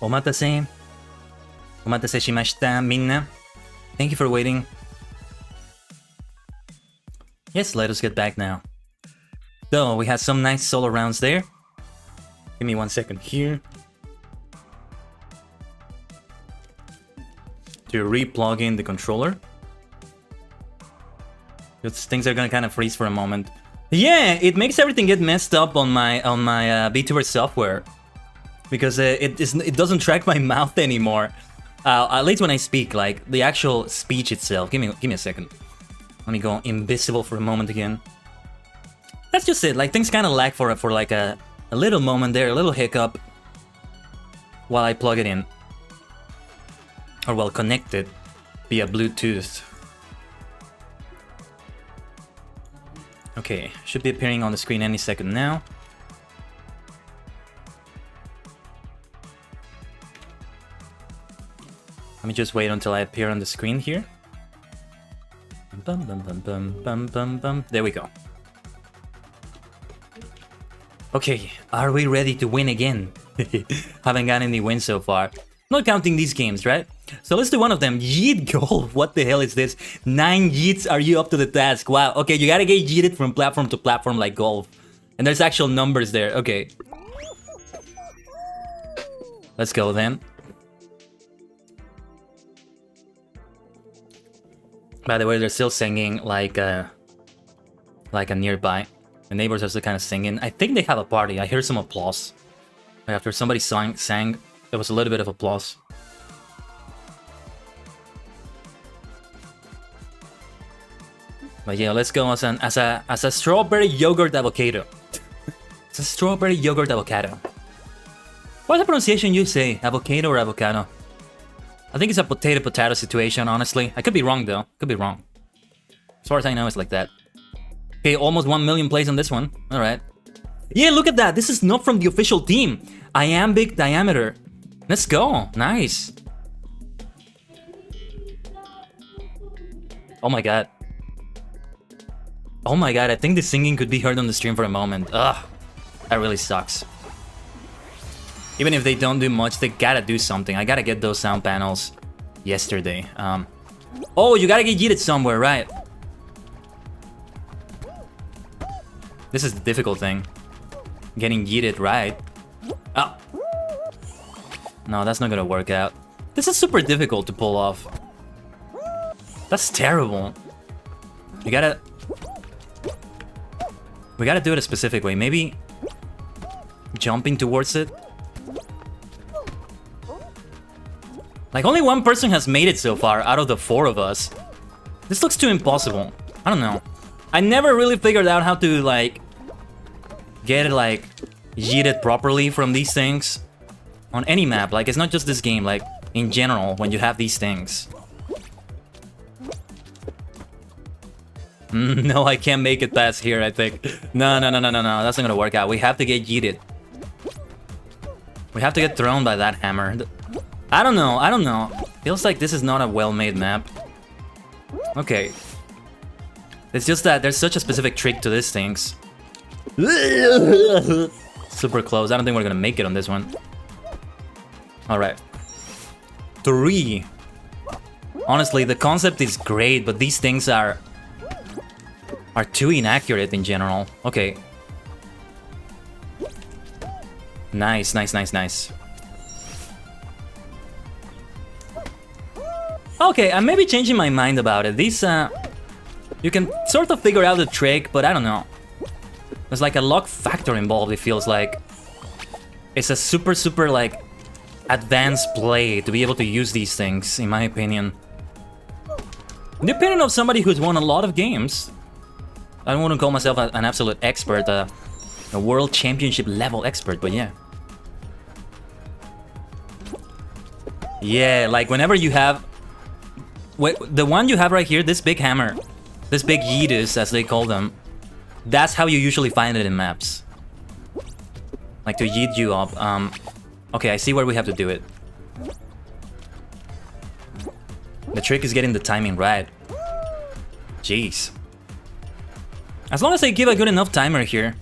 Omatase. Omatase shimashita, minna. Thank you for waiting. Yes, let us get back now. So, we had some nice solo rounds there. Give me 1 second here. To re-plug in the controller. Because things are gonna kind of freeze for a moment. Yeah, it makes everything get messed up on my VTuber software. Because it doesn't track my mouth anymore. At least when I speak, like the actual speech itself. Give me a second. Let me go invisible for a moment again. That's just it. Like things kind of lag for like a little moment there, a little hiccup, while I plug it in, or while connected via Bluetooth. Okay, should be appearing on the screen any second now. Let me just wait until I appear on the screen here. Bum, bum, bum, bum, bum, bum, bum. There we go. Okay, are we ready to win again? Haven't gotten any wins so far. Not counting these games, right? So let's do one of them. Yeet golf. What the hell is this? 9 yeets. Are you up to the task? Wow. Okay, you gotta get yeeted from platform to platform like golf. And there's actual numbers there. Okay. Let's go then. By the way, they're still singing like a nearby. The neighbors are still kind of singing. I think they have a party. I hear some applause. After somebody sang, there was a little bit of applause. But yeah, let's go as a strawberry yogurt avocado. It's a strawberry yogurt avocado. What's the pronunciation you say? Avocado or avocado? I think it's a potato-potato situation, honestly. I could be wrong, though. Could be wrong. As far as I know, it's like that. Okay, almost 1 million plays on this one. Alright. Yeah, look at that. This is not from the official team. Iambic diameter. Let's go. Nice. Oh my god. Oh my god, I think the singing could be heard on the stream for a moment. Ugh. That really sucks. Even if they don't do much, they gotta do something. I gotta get those sound panels yesterday. Oh, you gotta get yeeted somewhere, right? This is the difficult thing. Getting yeeted right. Oh. No, that's not gonna work out. This is super difficult to pull off. That's terrible. We gotta do it a specific way. Maybe jumping towards it. Like, only one person has made it so far out of the 4 of us. This looks too impossible. I don't know. I never really figured out how to, like, get it, like, yeeted properly from these things. On any map. Like, it's not just this game. Like, in general, when you have these things. No, I can't make it past here, I think. No. That's not gonna work out. We have to get yeeted. We have to get thrown by that hammer. I don't know. Feels like this is not a well-made map. Okay. It's just that there's such a specific trick to these things. Super close. I don't think we're gonna make it on this one. Alright. 3. Honestly, the concept is great, but these things are too inaccurate in general. Okay. Nice. Okay, I'm maybe changing my mind about it. These, you can sort of figure out the trick, but I don't know. There's like a luck factor involved, it feels like. It's a super, like, advanced play to be able to use these things, in my opinion. In the opinion of somebody who's won a lot of games. I don't want to call myself an absolute expert, a world championship level expert, but yeah. Yeah, like whenever you have... the one you have right here, this big hammer, this big yeetus, as they call them, that's how you usually find it in maps. Like to yeet you up. Okay, I see where we have to do it. The trick is getting the timing right. Jeez. As long as they give a good enough timer here.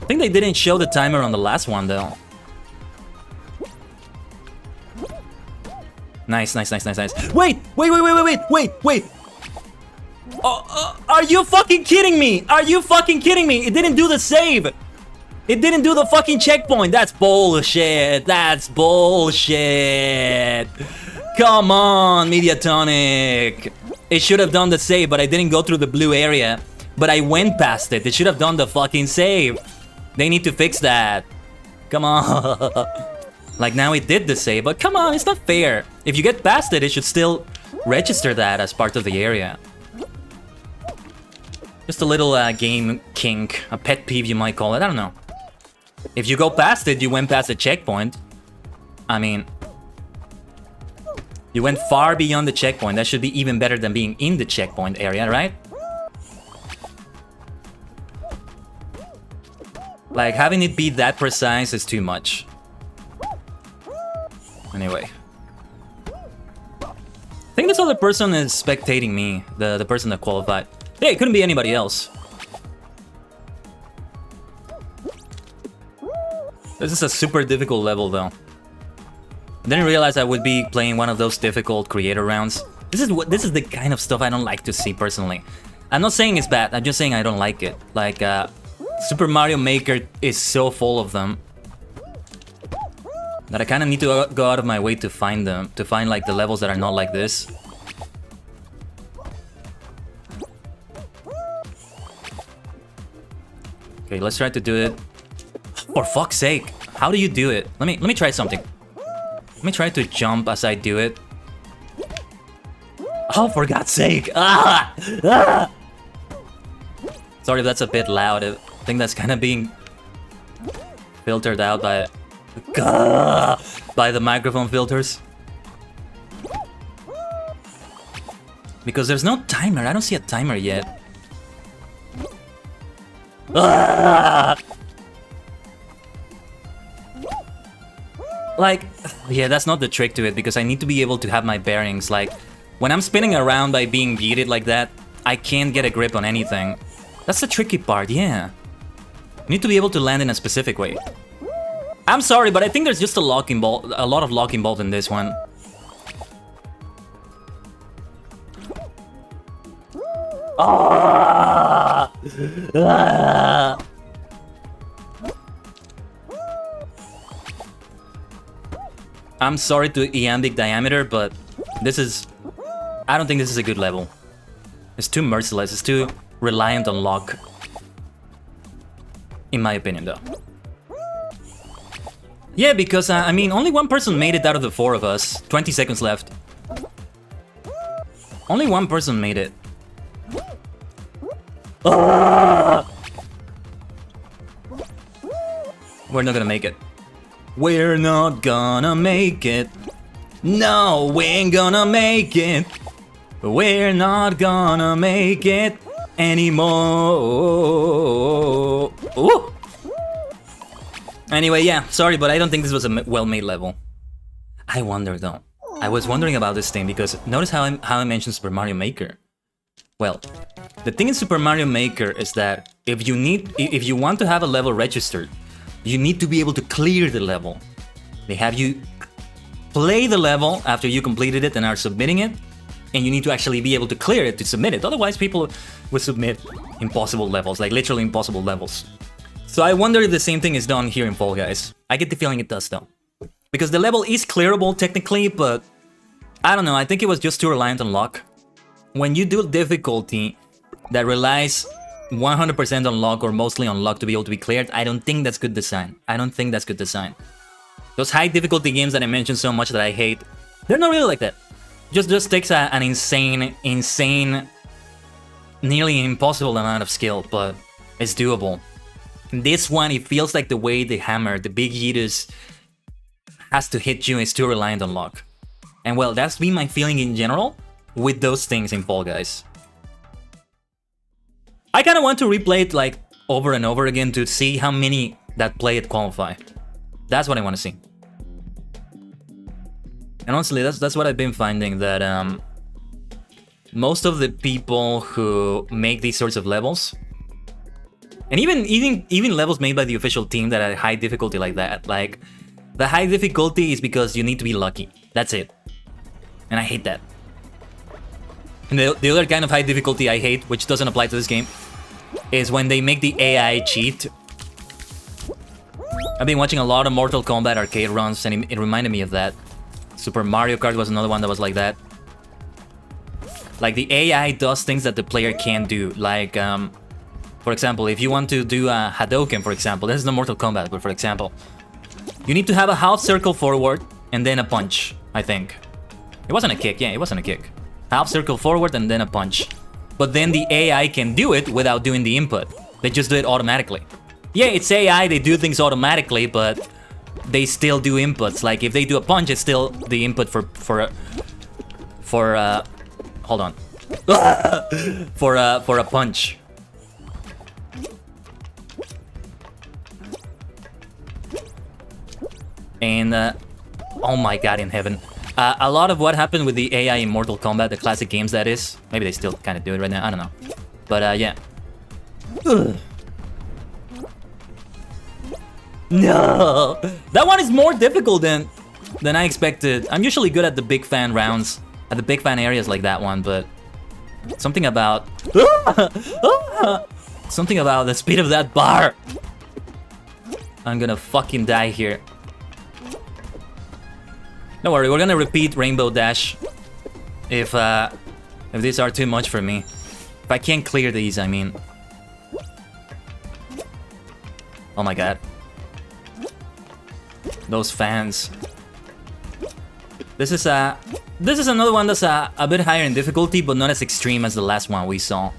I think they didn't show the timer on the last one though. Nice. Wait. Are you fucking kidding me? It didn't do the save. It didn't do the fucking checkpoint. That's bullshit. Come on, Mediatonic. It should have done the save, but I didn't go through the blue area. But I went past it. It should have done the fucking save. They need to fix that. Come on. Like, now it did the save, but come on, it's not fair. If you get past it, it should still register that as part of the area. Just a little game kink, a pet peeve you might call it, I don't know. If you go past it, you went past the checkpoint. I mean, you went far beyond the checkpoint. That should be even better than being in the checkpoint area, right? Like, having it be that precise is too much. Anyway. I think this other person is spectating me, the person that qualified. Hey, it couldn't be anybody else. This is a super difficult level, though. I didn't realize I would be playing one of those difficult creator rounds. This is the kind of stuff I don't like to see personally. I'm not saying it's bad, I'm just saying I don't like it. Like, Super Mario Maker is so full of them that I kind of need to go out of my way to find them, to find like the levels that are not like this. Okay, let's try to do it. For fuck's sake, how do you do it? Let me try something. Let me try to jump as I do it. Oh, for God's sake! Sorry if that's a bit loud. I think that's kind of being filtered out by the microphone filters. Because there's no timer. I don't see a timer yet. Like, yeah, that's not the trick to it, because I need to be able to have my bearings. Like, when I'm spinning around by being beated like that, I can't get a grip on anything. That's the tricky part, yeah. You need to be able to land in a specific way. I'm sorry, but I think there's just a lot of lock involved in this one. I'm sorry to Iambic Diameter, but this is... I don't think this is a good level. It's too merciless, it's too reliant on luck. In my opinion, though. Yeah, because, I mean, only one person made it out of the 4 of us. 20 seconds left. Only one person made it. We're not gonna make it. We're not gonna make it. No, we ain't gonna make it. We're not gonna make it anymore. Ooh. Anyway, yeah, sorry, but I don't think this was a well-made level. I wonder, though. I was wondering about this thing because notice how I mentioned Super Mario Maker. Well, the thing in Super Mario Maker is that if you want to have a level registered, you need to be able to clear the level. They have you play the level after you completed it and are submitting it, and you need to actually be able to clear it to submit it. Otherwise, people would submit impossible levels, like literally impossible levels. So I wonder if the same thing is done here in Fall Guys. I get the feeling it does, though. Because the level is clearable technically, but I don't know, I think it was just too reliant on luck. When you do difficulty that relies 100% on luck or mostly on luck to be able to be cleared, I don't think that's good design. I don't think that's good design. Those high difficulty games that I mentioned so much that I hate, they're not really like that. Just takes an insane, nearly impossible amount of skill, but it's doable. This one, it feels like the way the hammer, the big Yidus, has to hit you is too reliant on luck. And well, that's been my feeling in general with those things in Fall Guys. I kind of want to replay it like over and over again to see how many that play it qualify. That's what I want to see. And honestly, that's what I've been finding, that most of the people who make these sorts of levels, and even levels made by the official team that are high difficulty like that, like the high difficulty is because you need to be lucky. That's it. And I hate that. And the other kind of high difficulty I hate, which doesn't apply to this game, is when they make the AI cheat. I've been watching a lot of Mortal Kombat arcade runs, and it reminded me of that. Super Mario Kart was another one that was like that. Like, the AI does things that the player can't do. Like, for example, if you want to do a Hadouken, for example, this is no Mortal Kombat, but for example, you need to have a half circle forward and then a punch, I think. It wasn't a kick, yeah, it wasn't a kick. Half circle forward and then a punch. But then the AI can do it without doing the input. They just do it automatically. Yeah, it's AI, they do things automatically, but they still do inputs. Like, if they do a punch, it's still the input for hold on. for a punch. And, oh my god in heaven. A lot of what happened with the AI in Mortal Kombat, the classic games that is, maybe they still kind of do it right now, I don't know. But, yeah. No! That one is more difficult than I expected. I'm usually good at the big fan rounds, at the big fan areas like that one, but something about... something about the speed of that bar. I'm gonna fucking die here. Don't worry, we're gonna repeat Rainbow Dash if these are too much for me. If I can't clear these, I mean. Oh my god. Those fans. This is another one that's a bit higher in difficulty, but not as extreme as the last one we saw.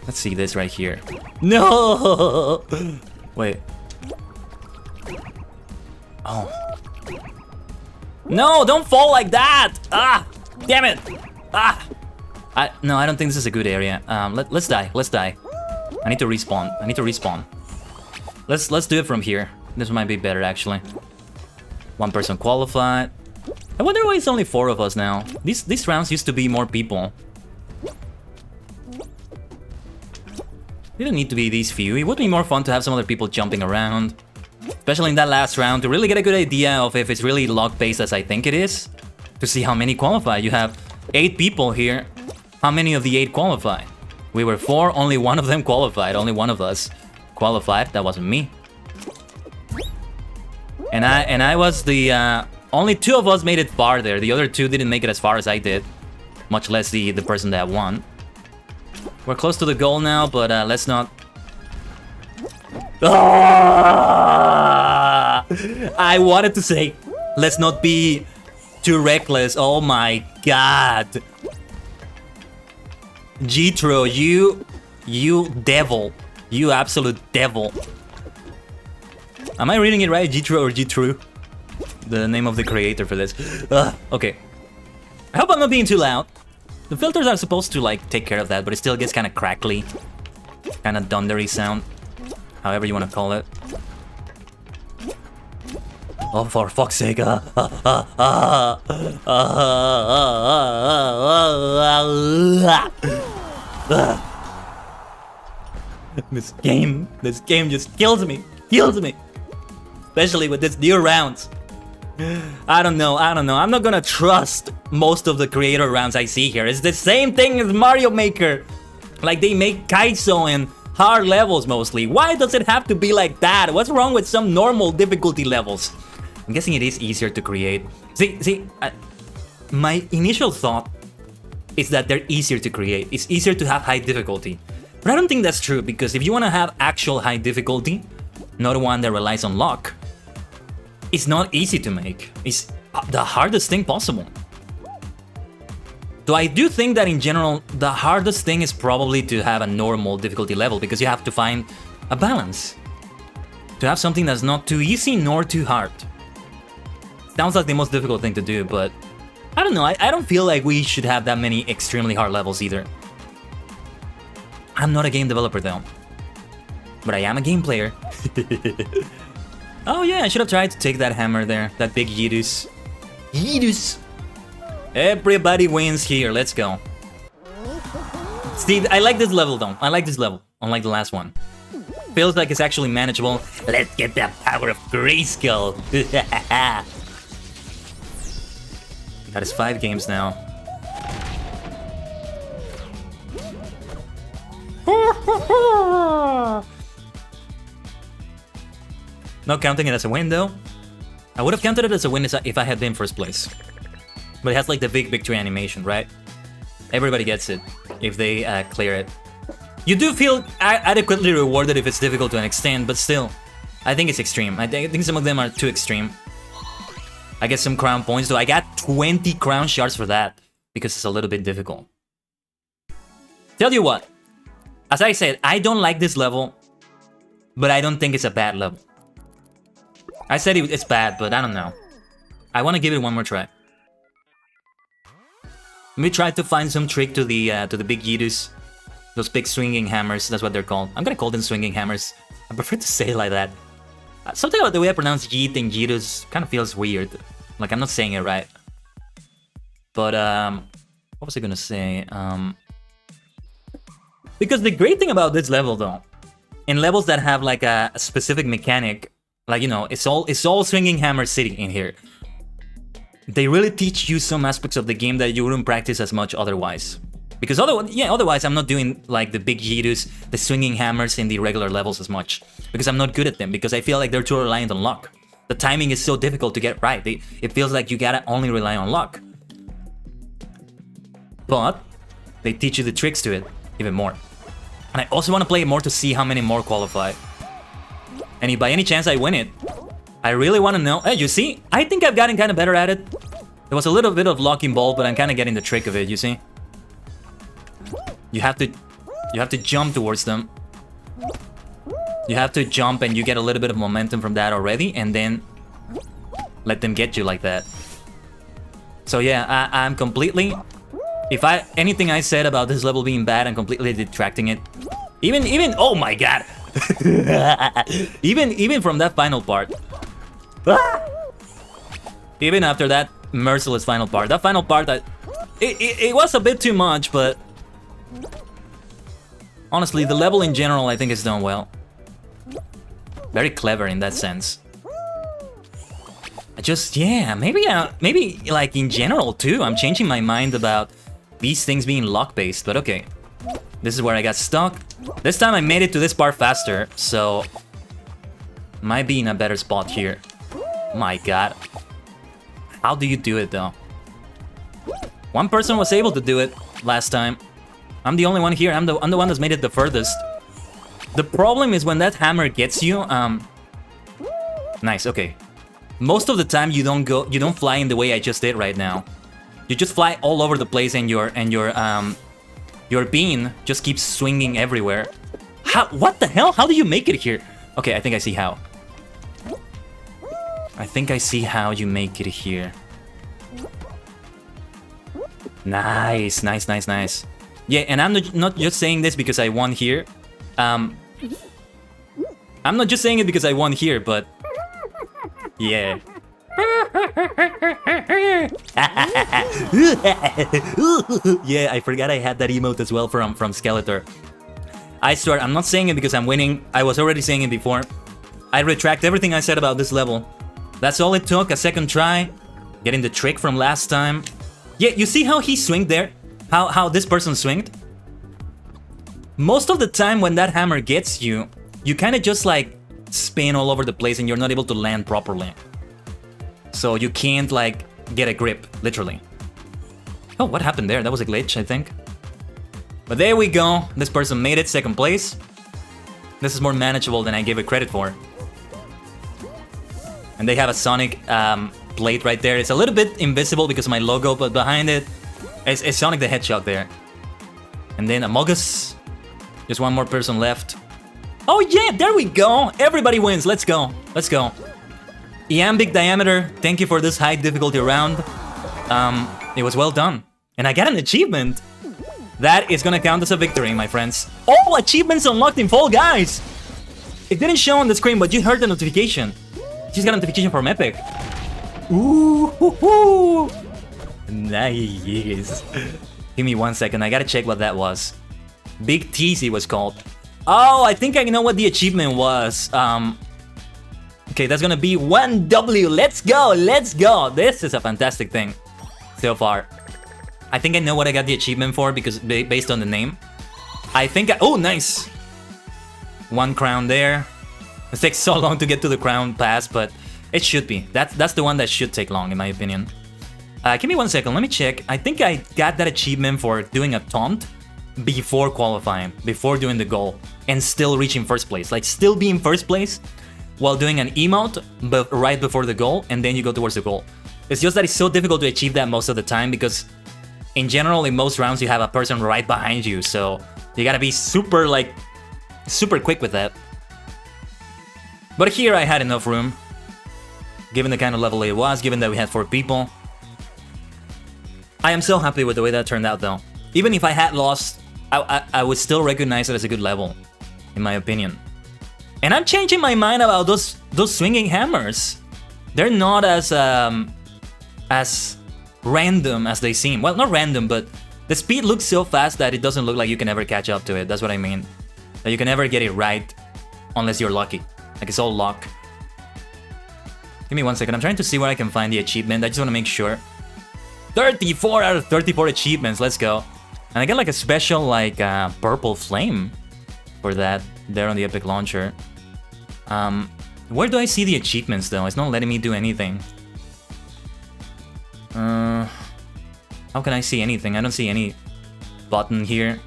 Let's see this right here. No! Wait. Oh. No, don't fall like that! Ah! Damn it! Ah! No, I don't think this is a good area. Let's die. Let's die. I need to respawn. Let's do it from here. This might be better, actually. One person qualified. I wonder why it's only 4 of us now. These rounds used to be more people. They don't need to be these few. It would be more fun to have some other people jumping around. Especially in that last round, to really get a good idea of if it's really log-based as I think it is. To see how many qualify. You have 8 people here. How many of the 8 qualify? We were 4, only one of them qualified. Only one of us qualified. That wasn't me. And I was the... only 2 of us made it far there. The other 2 didn't make it as far as I did. Much less the person that won. We're close to the goal now, but let's not... Ah! I wanted to say, let's not be too reckless. Oh my god. Jitro, you devil. You absolute devil. Am I reading it right? Jitro or Jitru? The name of the creator for this. Okay. I hope I'm not being too loud. The filters are supposed to, like, take care of that, but it still gets kind of crackly. Kind of thundery sound. However you want to call it. Oh, for fuck's sake. This game just kills me. Especially with this new rounds. I don't know. I'm not gonna trust most of the creator rounds I see here. It's the same thing as Mario Maker. Like, they make Kaizo and hard levels mostly. Why does it have to be like that? What's wrong with some normal difficulty levels? I'm guessing it is easier to create. My initial thought is that they're easier to create. It's easier to have high difficulty. But I don't think that's true, because if you want to have actual high difficulty, not one that relies on luck, it's not easy to make. It's the hardest thing possible. So I do think that in general, the hardest thing is probably to have a normal difficulty level, because you have to find a balance. To have something that's not too easy nor too hard. Sounds like the most difficult thing to do, but I don't know. I don't feel like we should have that many extremely hard levels either. I'm not a game developer though. But I am a game player. Oh yeah, I should have tried to take that hammer there. That big Yidus. Yidus! Everybody wins here, let's go. See, I like this level though. I like this level, unlike the last one. Feels like it's actually manageable. Let's get the power of Grayskull. That is 5 games now. Not counting it as a win though. I would have counted it as a win if I had been first place. But it has like the big victory animation, right? Everybody gets it if they clear it. You do feel adequately rewarded if it's difficult to an extent, but still, I think it's extreme. I think some of them are too extreme. I get some crown points though. I got 20 crown shards for that because it's a little bit difficult. Tell you what, as I said, I don't like this level, but I don't think it's a bad level. I said it's bad, but I don't know. I want to give it one more try. Let me try to find some trick to the big Yidus. Those big swinging hammers, that's what they're called. I'm gonna call them swinging hammers. I prefer to say it like that. Something about the way I pronounce Yeet and Yidus kind of feels weird. Like I'm not saying it right. But, what was I gonna say? Because the great thing about this level though, in levels that have like a specific mechanic, like, you know, it's all swinging hammer city in here. They really teach you some aspects of the game that you wouldn't practice as much otherwise. Because otherwise I'm not doing like the big Yidus, the swinging hammers in the regular levels as much. Because I'm not good at them, because I feel like they're too reliant on luck. The timing is so difficult to get right. It feels like you gotta only rely on luck. But they teach you the tricks to it even more. And I also want to play it more to see how many more qualify. And if by any chance I win it, I really want to know. Hey, you see? I think I've gotten kind of better at it. There was a little bit of luck involved, but I'm kind of getting the trick of it, you see? You have to jump towards them. You have to jump and you get a little bit of momentum from that already, and then let them get you like that. So yeah, I'm completely... anything I said about this level being bad, I'm completely detracting it. Even oh my god. even from that final part. Even after that merciless final part. That final part, it was a bit too much, but honestly, the level in general I think is done well. Very clever in that sense. Maybe like in general too, I'm changing my mind about these things being luck-based, but okay. This is where I got stuck. This time I made it to this part faster, so might be in a better spot here. My god. How do you do it though? One person was able to do it last time. I'm the only one here. I'm the one that's made it the furthest. The problem is when that hammer gets you, nice, okay. Most of the time you don't fly in the way I just did right now. You just fly all over the place, and your bean just keeps swinging everywhere. What the hell? How do you make it here? Okay, I think I see how. I think I see how you make it here. Nice, nice, nice, nice. Yeah, and I'm not just saying this because I won here. I'm not just saying it because I won here, but yeah. Yeah, I forgot I had that emote as well from Skeletor. I swear, I'm not saying it because I'm winning. I was already saying it before. I retract everything I said about this level. That's all it took, a second try. Getting the trick from last time. Yeah, you see how he swinged there? How this person swinged? Most of the time when that hammer gets you, you kind of just like spin all over the place and you're not able to land properly. So you can't like get a grip, literally. Oh, what happened there? That was a glitch, I think. But there we go. This person made it, second place. This is more manageable than I gave it credit for. And they have a Sonic plate right there. It's a little bit invisible because of my logo, but behind it is Sonic the Hedgehog there. And then Among Us. Just one more person left. Oh yeah, there we go. Everybody wins. Let's go. Let's go. Iambic Diameter, thank you for this high difficulty round. It was well done. And I got an achievement. That is gonna count as a victory, my friends. All achievements unlocked in Fall Guys! It didn't show on the screen, but you heard the notification. Just got a notification from Epic. Ooh, hoo, hoo. Nice. Give me 1 second, I gotta check what that was. Big Teasy was called. Oh, I think I know what the achievement was. Okay, that's gonna be 1W. Let's go, let's go. This is a fantastic thing. so far. I think I know what I got the achievement for because based on the name. I think oh, nice! 1 crown there. It takes so long to get to the crown pass, but it should be. That's the one that should take long, in my opinion. Give me 1 second, let me check. I think I got that achievement for doing a taunt before qualifying, before doing the goal, and still reaching first place. Like, still being first place while doing an emote, but right before the goal, and then you go towards the goal. It's just that it's so difficult to achieve that most of the time, because in general, in most rounds, you have a person right behind you, so you gotta be super quick with that. But here I had enough room, given the kind of level it was, given that we had 4 people. I am so happy with the way that turned out, though. Even if I had lost, I would still recognize it as a good level, in my opinion. And I'm changing my mind about those swinging hammers. They're not as random as they seem. Well, not random, but the speed looks so fast that it doesn't look like you can ever catch up to it. That's what I mean. That you can never get it right unless you're lucky. Like, it's all luck. Give me 1 second. I'm trying to see where I can find the achievement. I just want to make sure. 34 out of 34 achievements. Let's go. And I get like a special like purple flame for that there on the Epic Launcher. Where do I see the achievements though? It's not letting me do anything. How can I see anything? I don't see any button here.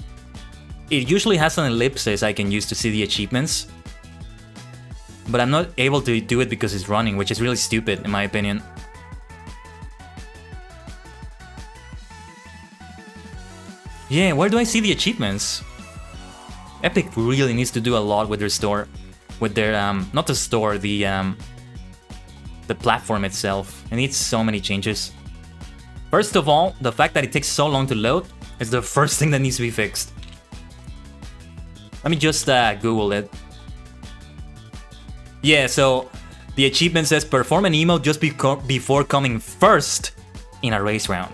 It usually has an ellipsis I can use to see the achievements. But I'm not able to do it because it's running, which is really stupid in my opinion. Yeah, where do I see the achievements? Epic really needs to do a lot with their store. With their, not the store, the platform itself. It needs so many changes. First of all, the fact that it takes so long to load is the first thing that needs to be fixed. Let me just Google it. Yeah, so the achievement says perform an emote just before coming first in a race round.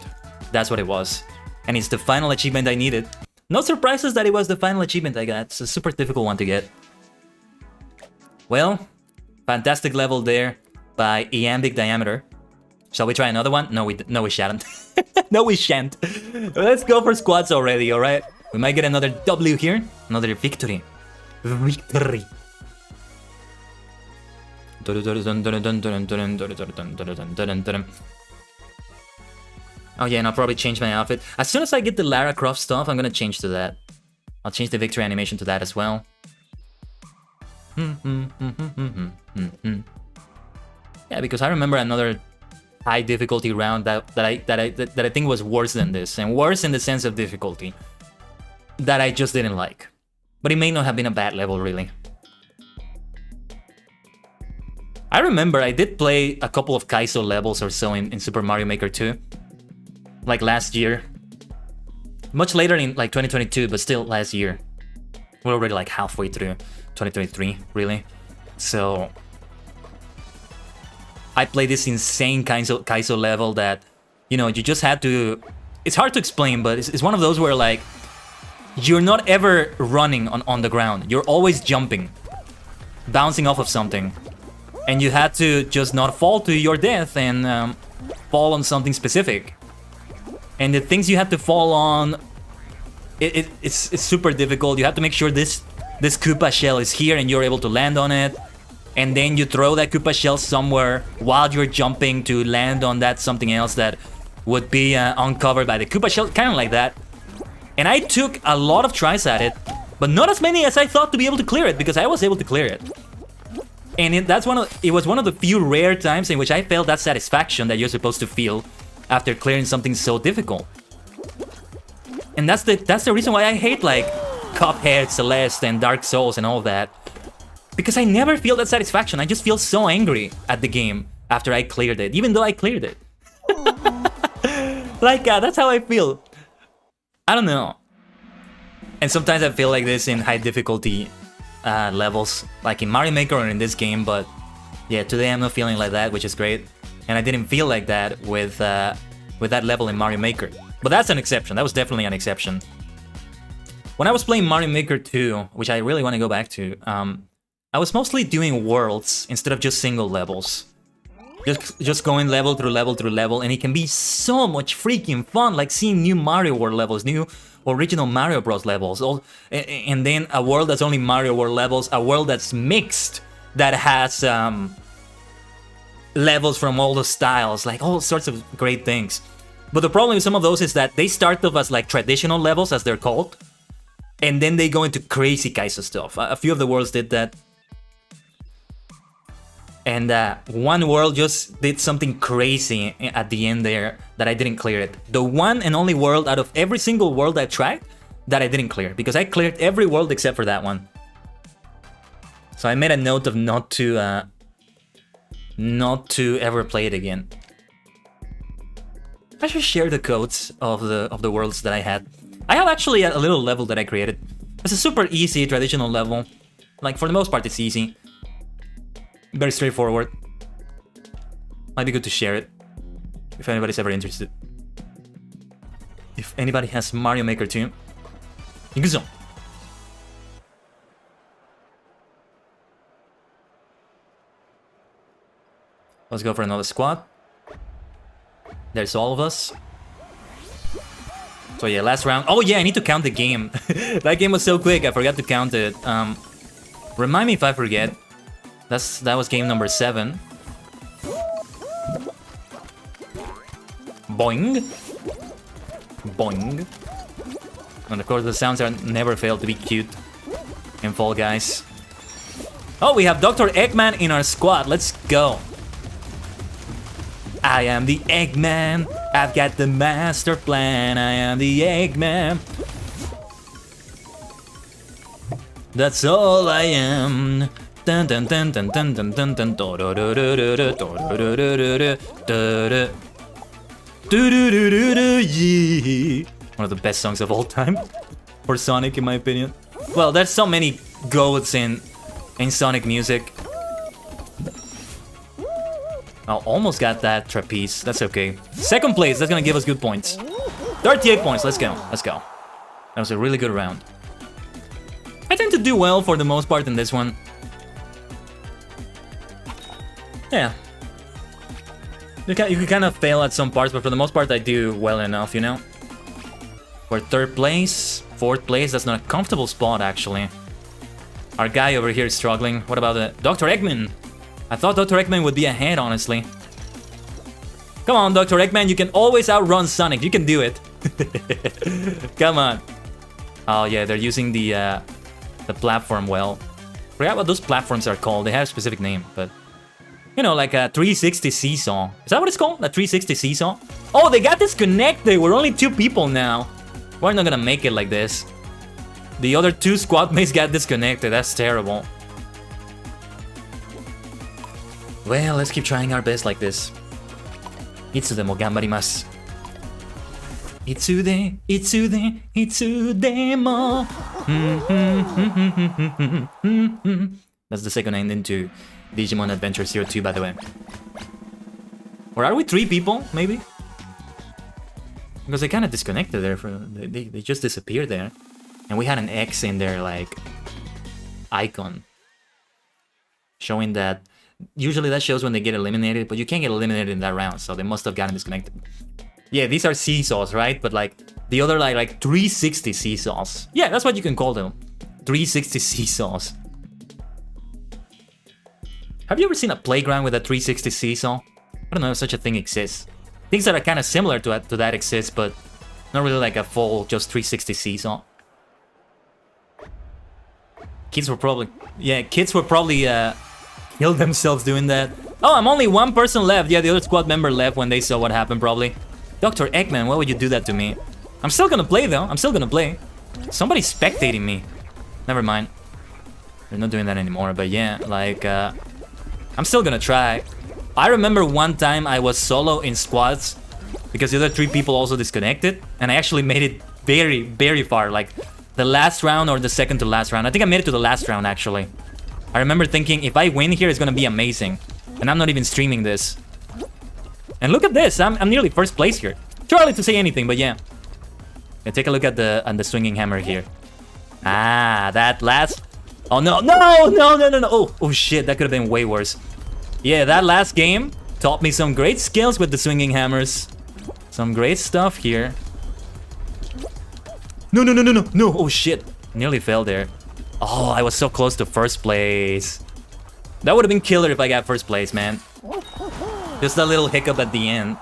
That's what it was. And it's the final achievement I needed. No surprises that it was the final achievement I got. It's a super difficult one to get. Well, fantastic level there by Iambic Diameter. Shall we try another one? No, we shan't. No, we shan't. Let's go for squads already, alright? We might get another W here. Another victory. Victory. Oh yeah, and I'll probably change my outfit. As soon as I get the Lara Croft stuff, I'm gonna change to that. I'll change the victory animation to that as well. Yeah, because I remember another high difficulty round that I think was worse than this, and worse in the sense of difficulty that I just didn't like. But it may not have been a bad level, really. I remember I did play a couple of Kaizo levels or so in Super Mario Maker 2. Like last year. Much later in like 2022, but still last year. We're already like halfway through 2023, really. So I played this insane Kaizo level that, you know, you just had to... It's hard to explain, but it's one of those where like you're not ever running on the ground. You're always jumping, bouncing off of something. And you had to just not fall to your death and fall on something specific. And the things you have to fall on, it's super difficult. You have to make sure this Koopa shell is here and you're able to land on it. And then you throw that Koopa shell somewhere while you're jumping to land on that something else that would be uncovered by the Koopa shell, kind of like that. And I took a lot of tries at it, but not as many as I thought to be able to clear it, because I was able to clear it. And it was one of the few rare times in which I felt that satisfaction that you're supposed to feel after clearing something so difficult. And that's the reason why I hate like Cuphead, Celeste, and Dark Souls and all that. Because I never feel that satisfaction. I just feel so angry at the game after I cleared it, even though I cleared it. Like, that's how I feel. I don't know. And sometimes I feel like this in high difficulty levels, like in Mario Maker or in this game, but yeah, today I'm not feeling like that, which is great. And I didn't feel like that with that level in Mario Maker. But that's an exception. That was definitely an exception. When I was playing Mario Maker 2, which I really want to go back to, I was mostly doing worlds instead of just single levels. Just going level through level through level, and it can be so much freaking fun, like seeing new Mario World levels, new original Mario Bros levels, and then a world that's only Mario World levels, a world that's mixed, that has levels from all the styles, like all sorts of great things. But the problem with some of those is that they start off as like traditional levels, as they're called, and then they go into crazy kinds of stuff. A few of the worlds did that. And one world just did something crazy at the end there that I didn't clear it. The one and only world out of every single world I tried that I didn't clear, because I cleared every world except for that one. So I made a note of not to ever play it again. I should share the codes of the worlds that I had. I have actually a little level that I created. It's a super easy traditional level. Like for the most part, it's easy. Very straightforward. Might be good to share it if anybody's ever interested. If anybody has Mario Maker 2, Ikuzo. Let's go for another squad. There's all of us. So yeah, last round. Oh yeah, I need to count the game. That game was so quick, I forgot to count it. Remind me if I forget. That was game number 7. Boing. Boing. And of course the sounds are never fail to be cute in Fall Guys. Oh, we have Dr. Eggman in our squad. Let's go. I am the Eggman. I've got the master plan. I am the Eggman. That's all I am. Dun dun dun dun dun dun dun dun. One of the best songs of all time for Sonic, in my opinion. Well, there's so many goats in Sonic music. I almost got that trapeze. That's okay. Second place. That's gonna give us good points. 38 points. Let's go. Let's go. That was a really good round. I tend to do well for the most part in this one. Yeah. You can kind of fail at some parts, but for the most part I do well enough, you know? For third place, fourth place, that's not a comfortable spot actually. Our guy over here is struggling. What about Dr. Eggman? I thought Dr. Eggman would be ahead, honestly. Come on, Dr. Eggman, you can always outrun Sonic. You can do it. Come on. Oh yeah, they're using the platform well. Forgot what those platforms are called. They have a specific name, but... You know, like a 360 seesaw. Is that what it's called? A 360 seesaw? Oh, they got disconnected. We're only 2 people now. We're not gonna make it like this. The other 2 squad mates got disconnected. That's terrible. Well, let's keep trying our best like this. Itsude mo gambarimasu. Itsude, itsude, itsude mo. That's the second ending to Digimon Adventure 02, by the way. Or are we 3 people, maybe? Because they kind of disconnected there. They just disappeared there. And we had an X in their, like, icon. Showing that... Usually that shows when they get eliminated, but you can't get eliminated in that round, so they must have gotten disconnected. Yeah, these are seesaws, right? But, like, the other, like 360 seesaws. Yeah, that's what you can call them. 360 seesaws. Have you ever seen a playground with a 360 seesaw? I don't know if such a thing exists. Things that are kind of similar to that exist, but not really like a full just 360 seesaw. Kids were probably kill themselves doing that. Oh, I'm only 1 person left. Yeah, the other squad member left when they saw what happened, probably. Dr. Eggman, why would you do that to me? I'm still gonna play though. I'm still gonna play. Somebody's spectating me. Never mind. They're not doing that anymore, but yeah, like I'm still gonna try. I remember one time I was solo in squads because the other 3 people also disconnected, and I actually made it very, very far, like the last round or the second to last round. I think I made it to the last round, actually. I remember thinking, if I win here, it's gonna be amazing. And I'm not even streaming this. And look at this, I'm nearly first place here. Too early to say anything, but yeah. Okay, take a look at the swinging hammer here. Ah, that last... Oh no, no, no, no, no, no. Oh shit, that could have been way worse. Yeah, that last game taught me some great skills with the swinging hammers. Some great stuff here. No, no, no, no, no, no. Oh, shit. Nearly fell there. Oh, I was so close to first place. That would have been killer if I got first place, man. Just a little hiccup at the end.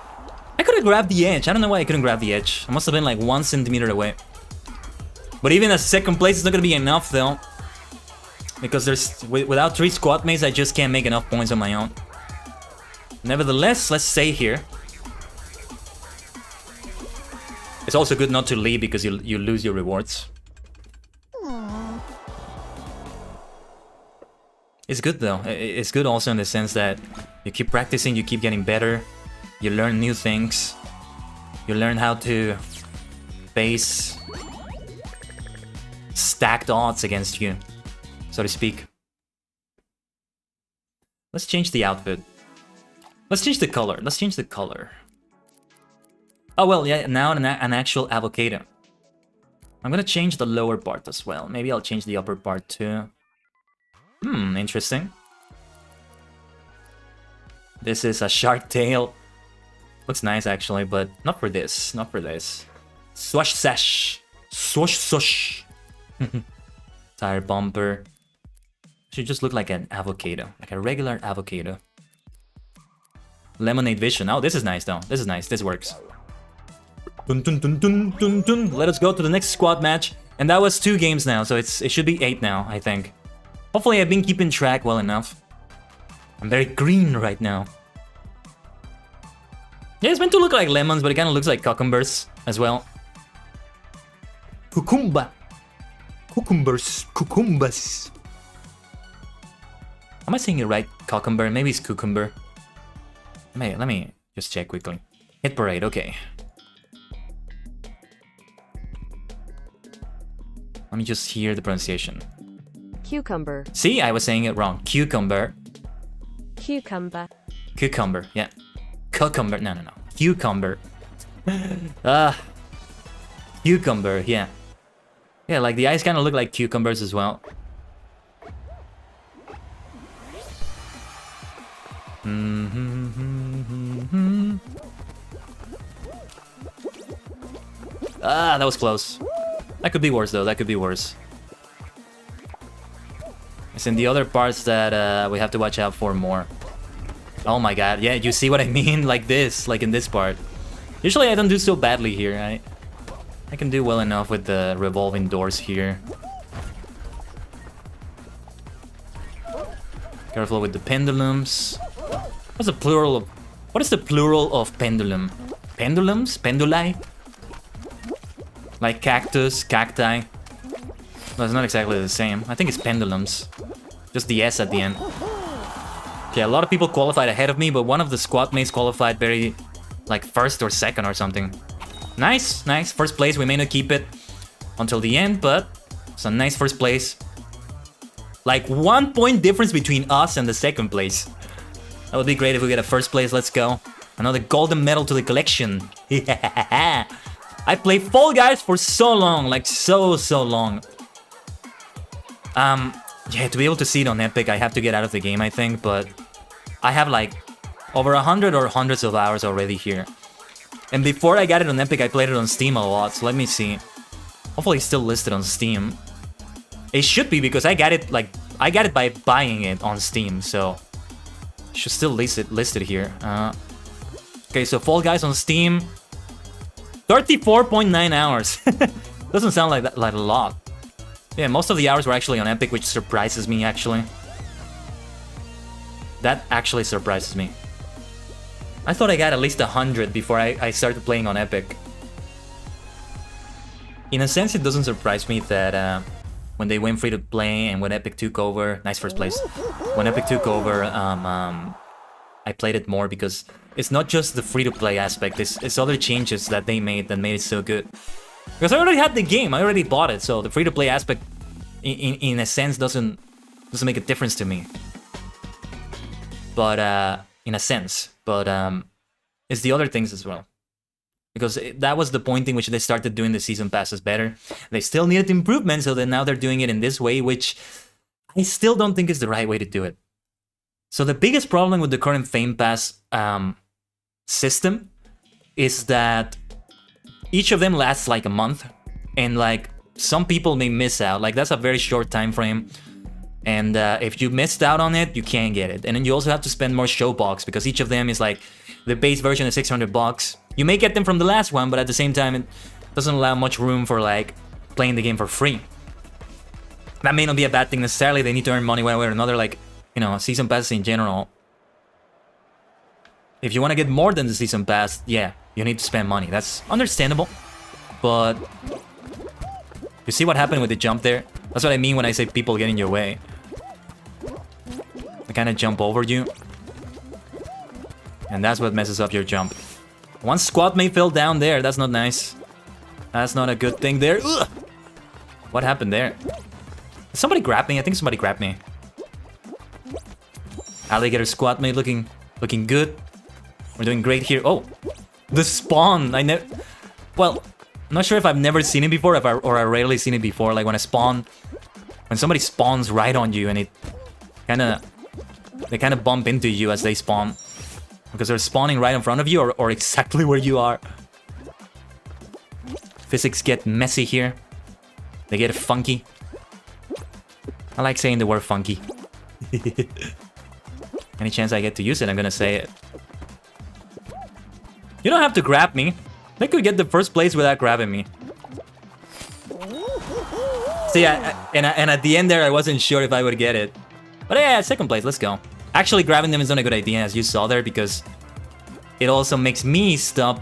I could have grabbed the edge. I don't know why I couldn't grab the edge. I must have been like 1 centimeter away. But even as second place, it's not gonna be enough though. Because without 3 squad mates, I just can't make enough points on my own. Nevertheless, let's stay here. It's also good not to leave because you lose your rewards. It's good though. It's good also in the sense that you keep practicing, you keep getting better, you learn new things, you learn how to face stacked odds against you, so to speak. Let's change the outfit. Let's change the color. Let's change the color. Oh well, yeah, now an actual avocado. I'm gonna change the lower part as well. Maybe I'll change the upper part too. Interesting. This is a shark tail. Looks nice actually, but not for this. Not for this. Swash sash. Swash swash. Tire bumper. Should just look like an avocado. Like a regular avocado. Lemonade vision. Oh, this is nice though. This is nice. This works. Dun, dun, dun, dun, dun, dun. Let us go to the next squad match. And that was 2 games now, so it should be 8 now, I think. Hopefully I've been keeping track well enough. I'm very green right now. Yeah, it's meant to look like lemons, but it kind of looks like cucumbers as well. Cucumba. Cucumbers. Cucumbas. Am I saying it right? Cucumber? Maybe it's cucumber. Let me just check quickly. Hit parade, okay. Let me just hear the pronunciation. Cucumber. See, I was saying it wrong. Cucumber. Cucumber. Cucumber, yeah. Cucumber, no. Cucumber. Cucumber, yeah. Yeah, like the eyes kind of look like cucumbers as well. Ah, that was close. That could be worse though, that could be worse. It's in the other parts that we have to watch out for more. Oh my god, yeah, you see what I mean? Like this, like in this part. Usually I don't do so badly here. I can do well enough with the revolving doors here. Careful with the pendulums. What's the plural of... What is the plural of pendulum? Pendulums? Penduli? Like cactus, cacti. No, it's not exactly the same. I think it's pendulums. Just the S at the end. Okay, a lot of people qualified ahead of me, but one of the squad mates qualified very... like first or second or something. Nice, nice. First place. We may not keep it until the end, but it's a nice first place. Like 1 point difference between us and the second place. That would be great if we get a first place. Let's go. Another golden medal to the collection. Yeah. I played Fall Guys for so long, like so long. Yeah, to be able to see it on Epic, I have to get out of the game, I think, but I have like over 100 or hundreds of hours already here. And before I got it on Epic, I played it on Steam a lot, so let me see. Hopefully it's still listed on Steam. It should be, because I got it by buying it on Steam, so it should still listed here. Okay, so Fall Guys on Steam, 34.9 hours. Doesn't sound like that, like a lot. Yeah, most of the hours were actually on Epic, which surprises me, actually. That actually surprises me. I thought I got at least 100 before I started playing on Epic. In a sense, it doesn't surprise me that when they went free to play and when Epic took over... Nice first place. When Epic took over, I played it more because it's not just the free to play aspect, it's other changes that they made that made it so good. Because I already had the game, I already bought it, so the free to play aspect in a sense doesn't make a difference to me. But in a sense, but it's the other things as well. Because that was the point in which they started doing the season passes better. They still needed improvement, so then now they're doing it in this way, which I still don't think is the right way to do it. So the biggest problem with the current Fame Pass system is that each of them lasts like a month, and like some people may miss out. Like that's a very short time frame, and if you missed out on it, you can't get it. And then you also have to spend more show bucks because each of them is like the base version is 600 bucks. You may get them from the last one, but at the same time, it doesn't allow much room for like playing the game for free. That may not be a bad thing necessarily. They need to earn money one way or another, like, you know, season passes in general. If you want to get more than the season pass, yeah, you need to spend money. That's understandable. But you see what happened with the jump there? That's what I mean when I say people get in your way. They kind of jump over you. And that's what messes up your jump. One squad mate fell down there. That's not nice. That's not a good thing there. Ugh! What happened there? Did somebody grab me? I think somebody grabbed me. Alligator squad mate looking good. We're doing great here. Oh, the spawn. Well, I'm not sure if I've never seen it before, or I rarely seen it before. Like when somebody spawns right on you, and they kind of bump into you as they spawn, because they're spawning right in front of you, or exactly where you are. Physics get messy here. They get funky. I like saying the word funky. Any chance I get to use it, I'm gonna say it. You don't have to grab me. They could get the first place without grabbing me. See, and at the end there, I wasn't sure if I would get it. But yeah, second place, let's go. Actually, grabbing them is not a good idea, as you saw there, because it also makes me stop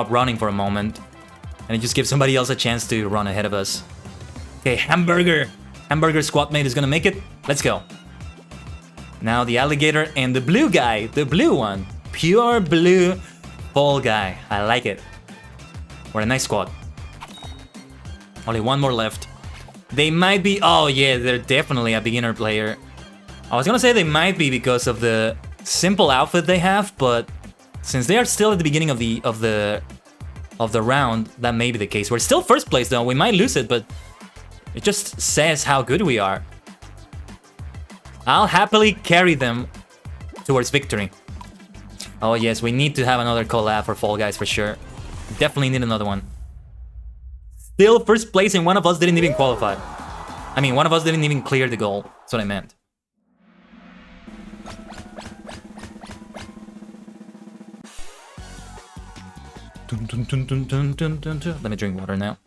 running for a moment. And it just gives somebody else a chance to run ahead of us. Okay, Hamburger squad mate is gonna make it. Let's go. Now the alligator and the blue guy, the blue one. Pure blue Fall Guy. I like it. We're a nice squad. Only one more left. They might be... Oh yeah, they're definitely a beginner player. I was gonna say they might be because of the simple outfit they have, but since they are still at the beginning of the round, that may be the case. We're still first place though. We might lose it, but it just says how good we are. I'll happily carry them towards victory. Oh yes, we need to have another collab for Fall Guys for sure. Definitely need another one. Still first place and one of us didn't even qualify. I mean, one of us didn't even clear the goal. That's what I meant. Let me drink water now.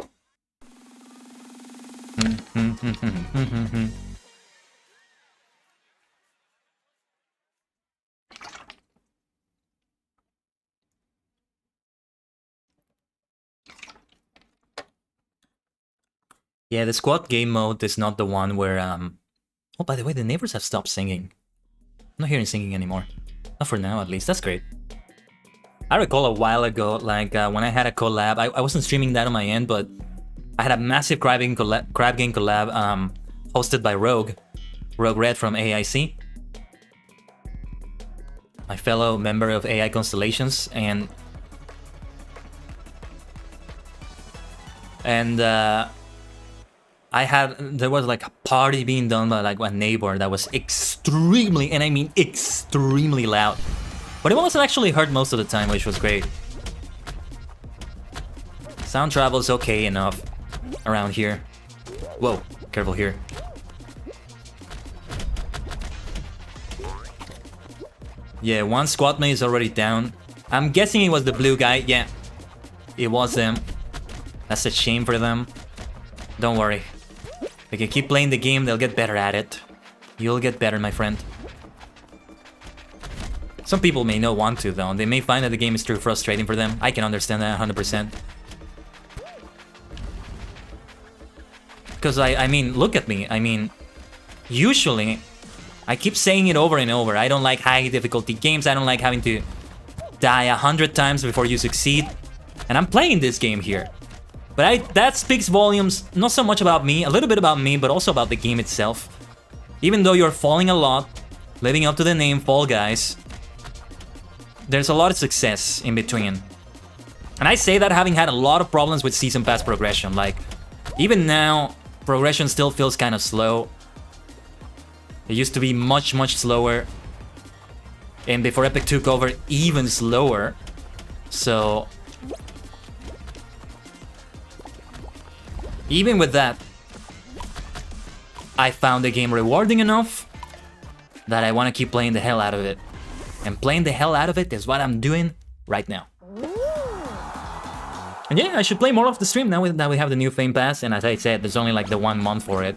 Yeah, the squad game mode is not the one where, Oh, by the way, the neighbors have stopped singing. I'm not hearing singing anymore. Not for now, at least. That's great. I recall a while ago, like, when I had a collab, I wasn't streaming that on my end, but I had a massive crab game collab, hosted by Rogue Red from AIC. My fellow member of AI Constellations, and there was like a party being done by like a neighbor that was extremely, and I mean extremely loud. But it wasn't actually heard most of the time, which was great. Sound travel's okay enough around here. Whoa, careful here. Yeah, one squad mate is already down. I'm guessing it was the blue guy. Yeah, it was them. That's a shame for them. Don't worry. They can keep playing the game, they'll get better at it. You'll get better, my friend. Some people may not want to, though. They may find that the game is too frustrating for them. I can understand that 100%. Because, I mean, look at me. I mean, usually, I keep saying it over and over. I don't like high difficulty games. I don't like having to die 100 times before you succeed. And I'm playing this game here. But that speaks volumes, not so much about me, a little bit about me, but also about the game itself. Even though you're falling a lot, living up to the name Fall Guys, there's a lot of success in between. And I say that having had a lot of problems with Season Pass progression. Like, even now, progression still feels kind of slow. It used to be much, much slower. And before Epic took over, even slower. So... even with that, I found the game rewarding enough that I want to keep playing the hell out of it. And playing the hell out of it is what I'm doing right now. And yeah, I should play more of the stream now that we have the new Fame Pass. And as I said, there's only like the 1 month for it.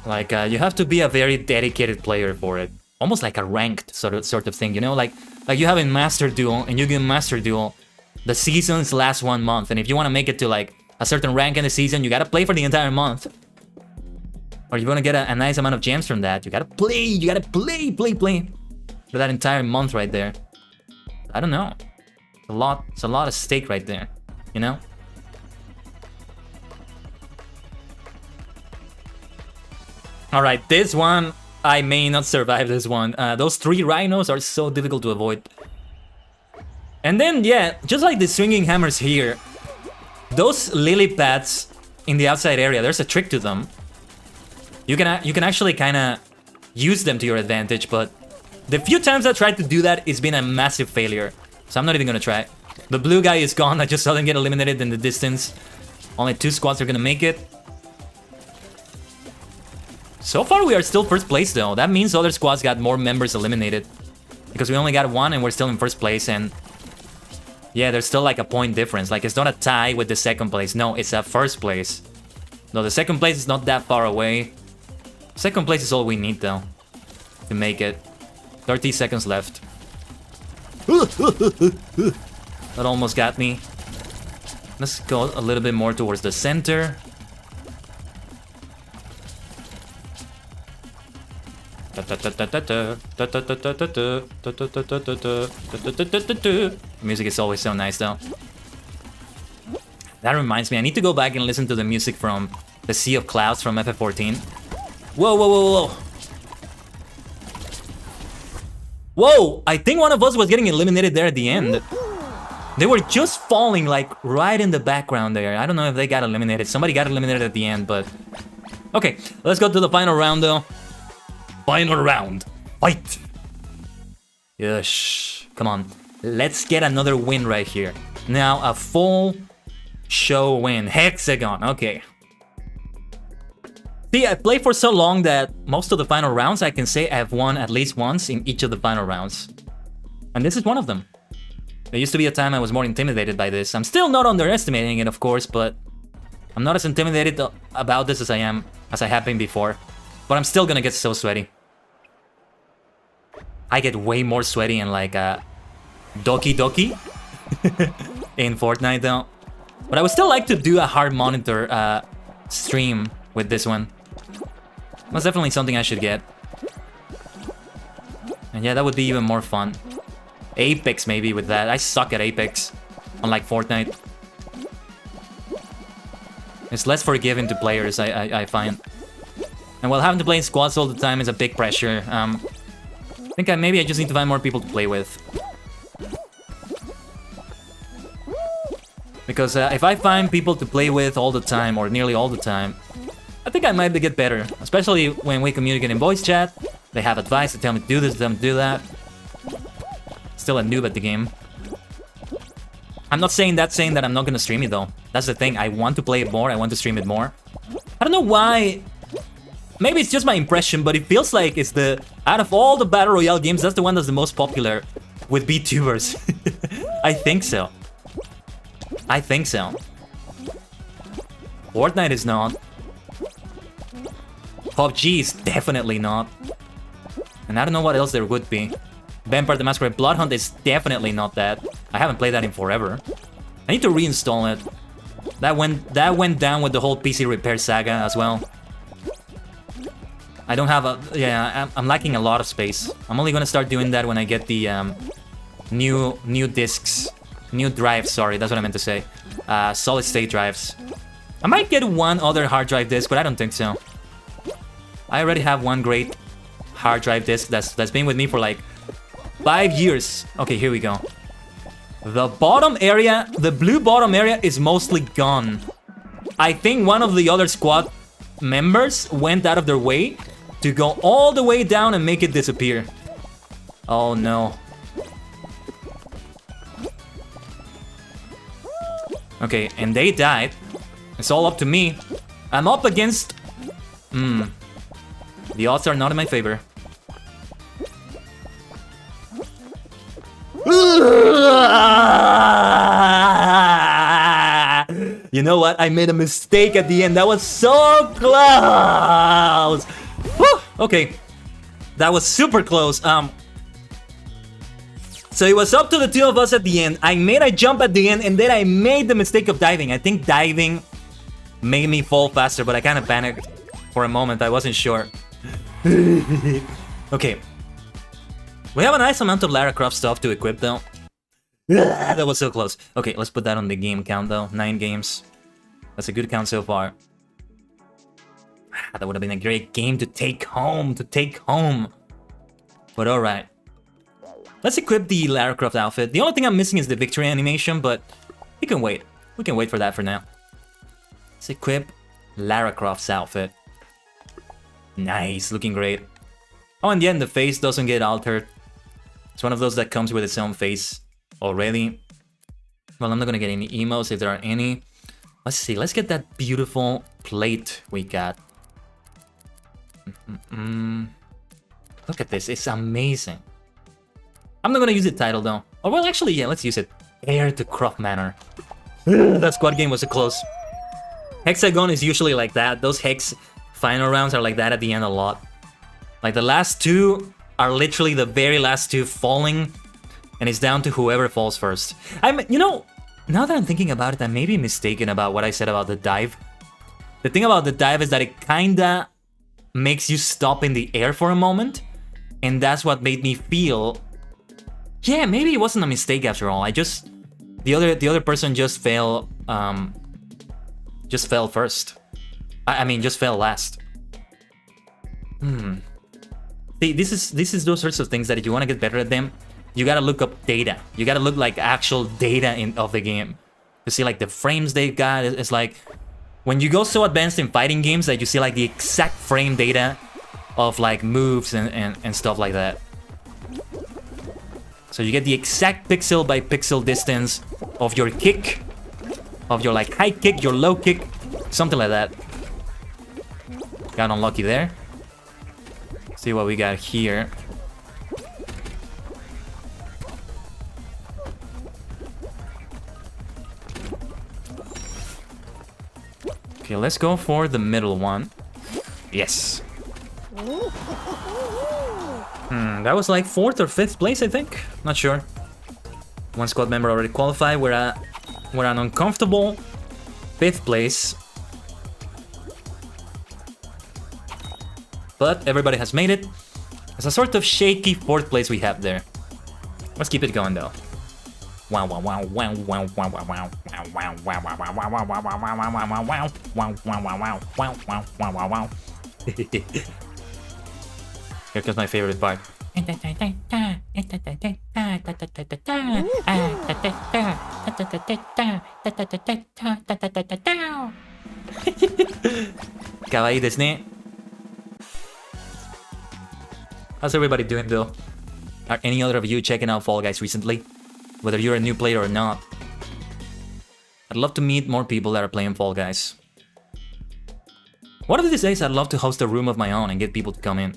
Like, you have to be a very dedicated player for it. Almost like a ranked sort of thing, you know? Like you have in Master Duel, and you get Master Duel, the seasons last 1 month. And if you want to make it to like a certain rank in the season, you gotta play for the entire month. Or you want to get a nice amount of gems from that, you gotta play for that entire month right there. I don't know. It's a lot of stake right there, you know? Alright, this one, I may not survive this one. Those 3 rhinos are so difficult to avoid. And then, yeah, just like the swinging hammers here, those lily pads in the outside area, there's a trick to them. You can actually kind of use them to your advantage, but the few times I tried to do that, it's been a massive failure. So I'm not even gonna try. The blue guy is gone. I just saw them get eliminated in the distance. Only 2 squads are gonna make it. So far, we are still first place, though. That means other squads got more members eliminated. Because we only got 1 and we're still in first place, and... yeah, there's still like a point difference. Like, it's not a tie with the second place. No, it's a first place. No, the second place is not that far away. Second place is all we need, though, to make it. 30 seconds left. That almost got me. Let's go a little bit more towards the center. Music is always so nice, though. That reminds me, I need to go back and listen to the music from the Sea of Clouds from FF14. Whoa, whoa, whoa, whoa. Whoa! I think one of us was getting eliminated there at the end. They were just falling, like, right in the background there. I don't know if they got eliminated. Somebody got eliminated at the end, but... okay, let's go to the final round, though. Final round. Fight! Yes. Come on. Let's get another win right here. Now, a full show win. Hexagon. Okay. See, I played for so long that most of the final rounds, I can say I've won at least once in each of the final rounds. And this is one of them. There used to be a time I was more intimidated by this. I'm still not underestimating it, of course, but I'm not as intimidated about this as I have been before. But I'm still gonna get so sweaty. I get way more sweaty in like Doki Doki in Fortnite, though. But I would still like to do a hard monitor stream with this one. That's definitely something I should get. And yeah, that would be even more fun. Apex maybe with that. I suck at Apex, unlike Fortnite. It's less forgiving to players, I find. And while having to play in squads all the time is a big pressure, I think maybe I just need to find more people to play with. Because if I find people to play with all the time, or nearly all the time, I think I might get better. Especially when we communicate in voice chat. They have advice to tell me to do this, tell me to do that. Still a noob at the game. I'm not saying that I'm not gonna stream it, though. That's the thing. I want to play it more. I want to stream it more. I don't know why. Maybe it's just my impression, but it feels like it's the... out of all the Battle Royale games, that's the one that's the most popular with VTubers. I think so. I think so. Fortnite is not. PUBG is definitely not. And I don't know what else there would be. Vampire the Masquerade Bloodhunt is definitely not that. I haven't played that in forever. I need to reinstall it. That went down with the whole PC repair saga as well. I don't have a... yeah, I'm lacking a lot of space. I'm only gonna start doing that when I get the new discs. New drives, sorry, that's what I meant to say. Solid state drives. I might get one other hard drive disc, but I don't think so. I already have one great hard drive disc that's been with me for like 5 years. Okay, here we go. The bottom area, the blue bottom area is mostly gone. I think one of the other squad members went out of their way to go all the way down and make it disappear. Oh no. Okay, and they died. It's all up to me. I'm up against... The odds are not in my favor. You know what? I made a mistake at the end. That was so close. Whew! Okay, that was super close. So it was up to the two of us at the end. I made a jump at the end, and then I made the mistake of diving. I think diving made me fall faster, but I kind of panicked for a moment. I wasn't sure. Okay. We have a nice amount of Lara Croft stuff to equip, though. That was so close. Okay, let's put that on the game count, though. 9 games. That's a good count so far. That would have been a great game to take home. But alright. Let's equip the Lara Croft outfit. The only thing I'm missing is the victory animation, but we can wait. We can wait for that for now. Let's equip Lara Croft's outfit. Nice, looking great. Oh, and yeah, the face doesn't get altered. It's one of those that comes with its own face already. Well, I'm not gonna get any emotes if there are any. Let's see, let's get that beautiful plate we got. Look at this, it's amazing. I'm not gonna use the title though. Oh, well, actually, yeah, let's use it. Heir to Croft Manor. That squad game was so close. Hexagon is usually like that. Those Hex final rounds are like that at the end a lot. Like the last two are literally the very last two falling, and it's down to whoever falls first. You know, now that I'm thinking about it, I may be mistaken about what I said about the dive. The thing about the dive is that it kinda makes you stop in the air for a moment, and that's what made me feel... Yeah, maybe it wasn't a mistake after all. The other person just fell first. I mean, just fell last. See, this is those sorts of things that if you want to get better at them, you gotta look up data. You gotta look like actual data of the game to see like the frames they got. It's like when you go so advanced in fighting games that you see like the exact frame data of like moves and stuff like that. So you get the exact pixel by pixel distance of your kick, of your like high kick, your low kick, something like that. Got unlucky there. See what we got here. Okay, let's go for the middle one. Yes. That was like 4th or 5th place, I think. Not sure. One squad member already qualified. We're an uncomfortable 5th place. But everybody has made it. It's a sort of shaky 4th place we have there. Let's keep it going though. Wow wow wow wow wow wow wow wow wow wow wow wow wow wow wow wow wow wow wow wow. Here comes my favorite part. Kawaii desu ne. How's everybody doing though? Are any other of you checking out Fall Guys recently? Whether you're a new player or not. I'd love to meet more people that are playing Fall Guys. One of these days I'd love to host a room of my own and get people to come in.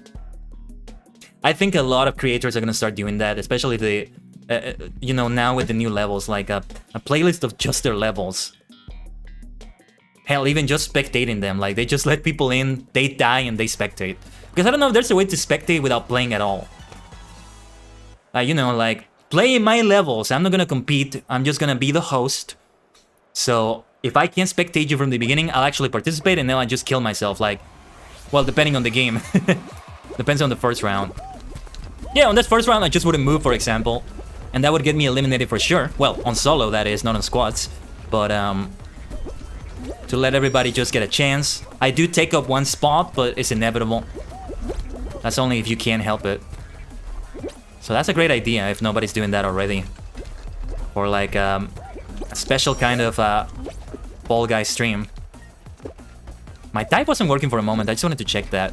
I think a lot of creators are gonna start doing that, especially if they, you know, now with the new levels, like a playlist of just their levels. Hell, even just spectating them, like they just let people in, they die and they spectate. Because I don't know if there's a way to spectate without playing at all. You know, like, play my levels, I'm not gonna compete, I'm just gonna be the host. So, if I can't spectate you from the beginning, I'll actually participate and then I'll just kill myself, like, well, depending on the game. Depends on the first round. Yeah, on that first round, I just wouldn't move, for example. And that would get me eliminated for sure. Well, on solo, that is, not on squads. But, to let everybody just get a chance. I do take up one spot, but it's inevitable. That's only if you can't help it. So that's a great idea if nobody's doing that already. Or like, a special kind of, Fall Guys stream. My dive wasn't working for a moment. I just wanted to check that.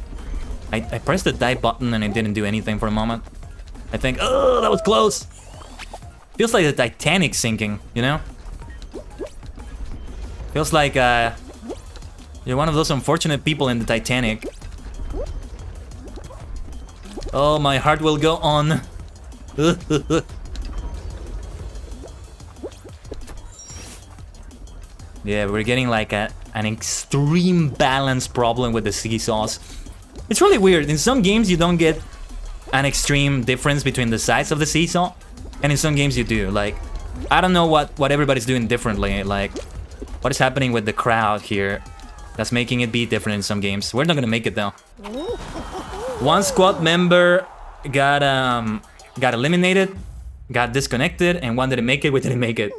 I pressed the dive button and it didn't do anything for a moment. I think, oh, that was close. Feels like the Titanic sinking, you know? Feels like you're one of those unfortunate people in the Titanic. Oh, my heart will go on. Yeah, we're getting like an extreme balance problem with the seesaws. It's really weird. In some games you don't get an extreme difference between the sides of the seesaw, and in some games you do. Like, I don't know what everybody's doing differently. Like, what is happening with the crowd here that's making it be different in some games. We're not gonna make it though. One squad member got eliminated, got disconnected, and one didn't make it. We didn't make it.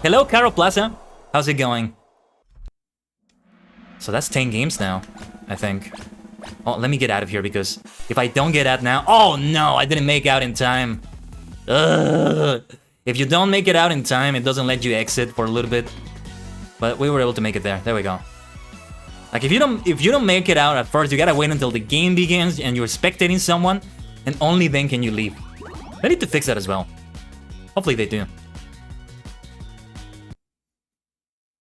Hello, Caro Plaza. How's it going? So that's 10 games now, I think. Oh, let me get out of here, because if I don't get out now... Oh no, I didn't make out in time. Ugh. If you don't make it out in time, it doesn't let you exit for a little bit. But we were able to make it there. There we go. Like, if you don't make it out at first, you gotta wait until the game begins and you're spectating someone, and only then can you leave. They need to fix that as well. Hopefully they do.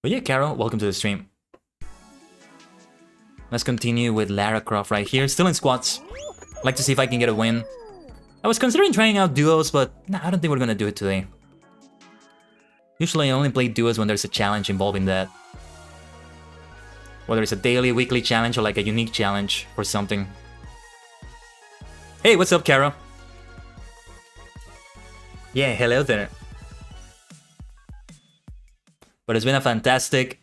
But yeah, Carol, welcome to the stream. Let's continue with Lara Croft right here, still in squads. I'd like to see if I can get a win. I was considering trying out duos, but nah, I don't think we're gonna do it today. Usually I only play duos when there's a challenge involving that. Whether it's a daily, weekly challenge, or like a unique challenge or something. Hey, what's up, Caro? Yeah, hello there. But it's been a fantastic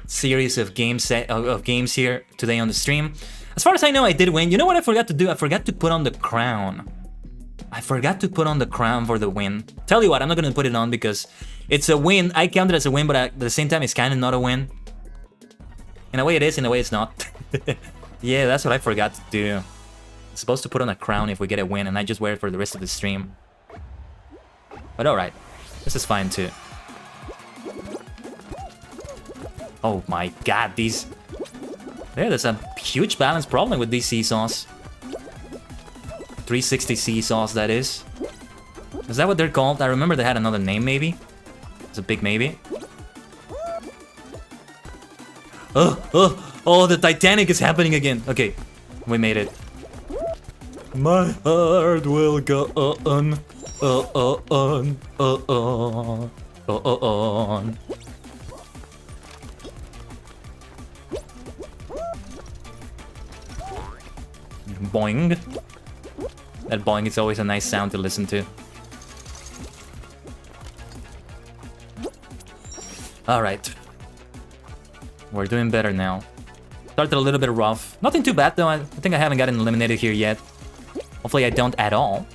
series of games here today on the stream. As far as I know, I did win. You know what I forgot to do? I forgot to put on the crown. I forgot to put on the crown for the win. Tell you what, I'm not gonna put it on because it's a win. I count it as a win, but at the same time, it's kind of not a win. In a way it is, in a way it's not. Yeah, that's what I forgot to do. I'm supposed to put on a crown if we get a win, and I just wear it for the rest of the stream. But alright, this is fine too. Oh my god, these... Yeah, there's a huge balance problem with these seesaws. 360 seesaws, that is. Is that what they're called? I remember they had another name, maybe? It's a big maybe. Oh, the Titanic is happening again. Okay, we made it. My heart will go on. Boing. That boing is always a nice sound to listen to. Alright. We're doing better now. Started a little bit rough. Nothing too bad though. I think I haven't gotten eliminated here yet. Hopefully I don't at all.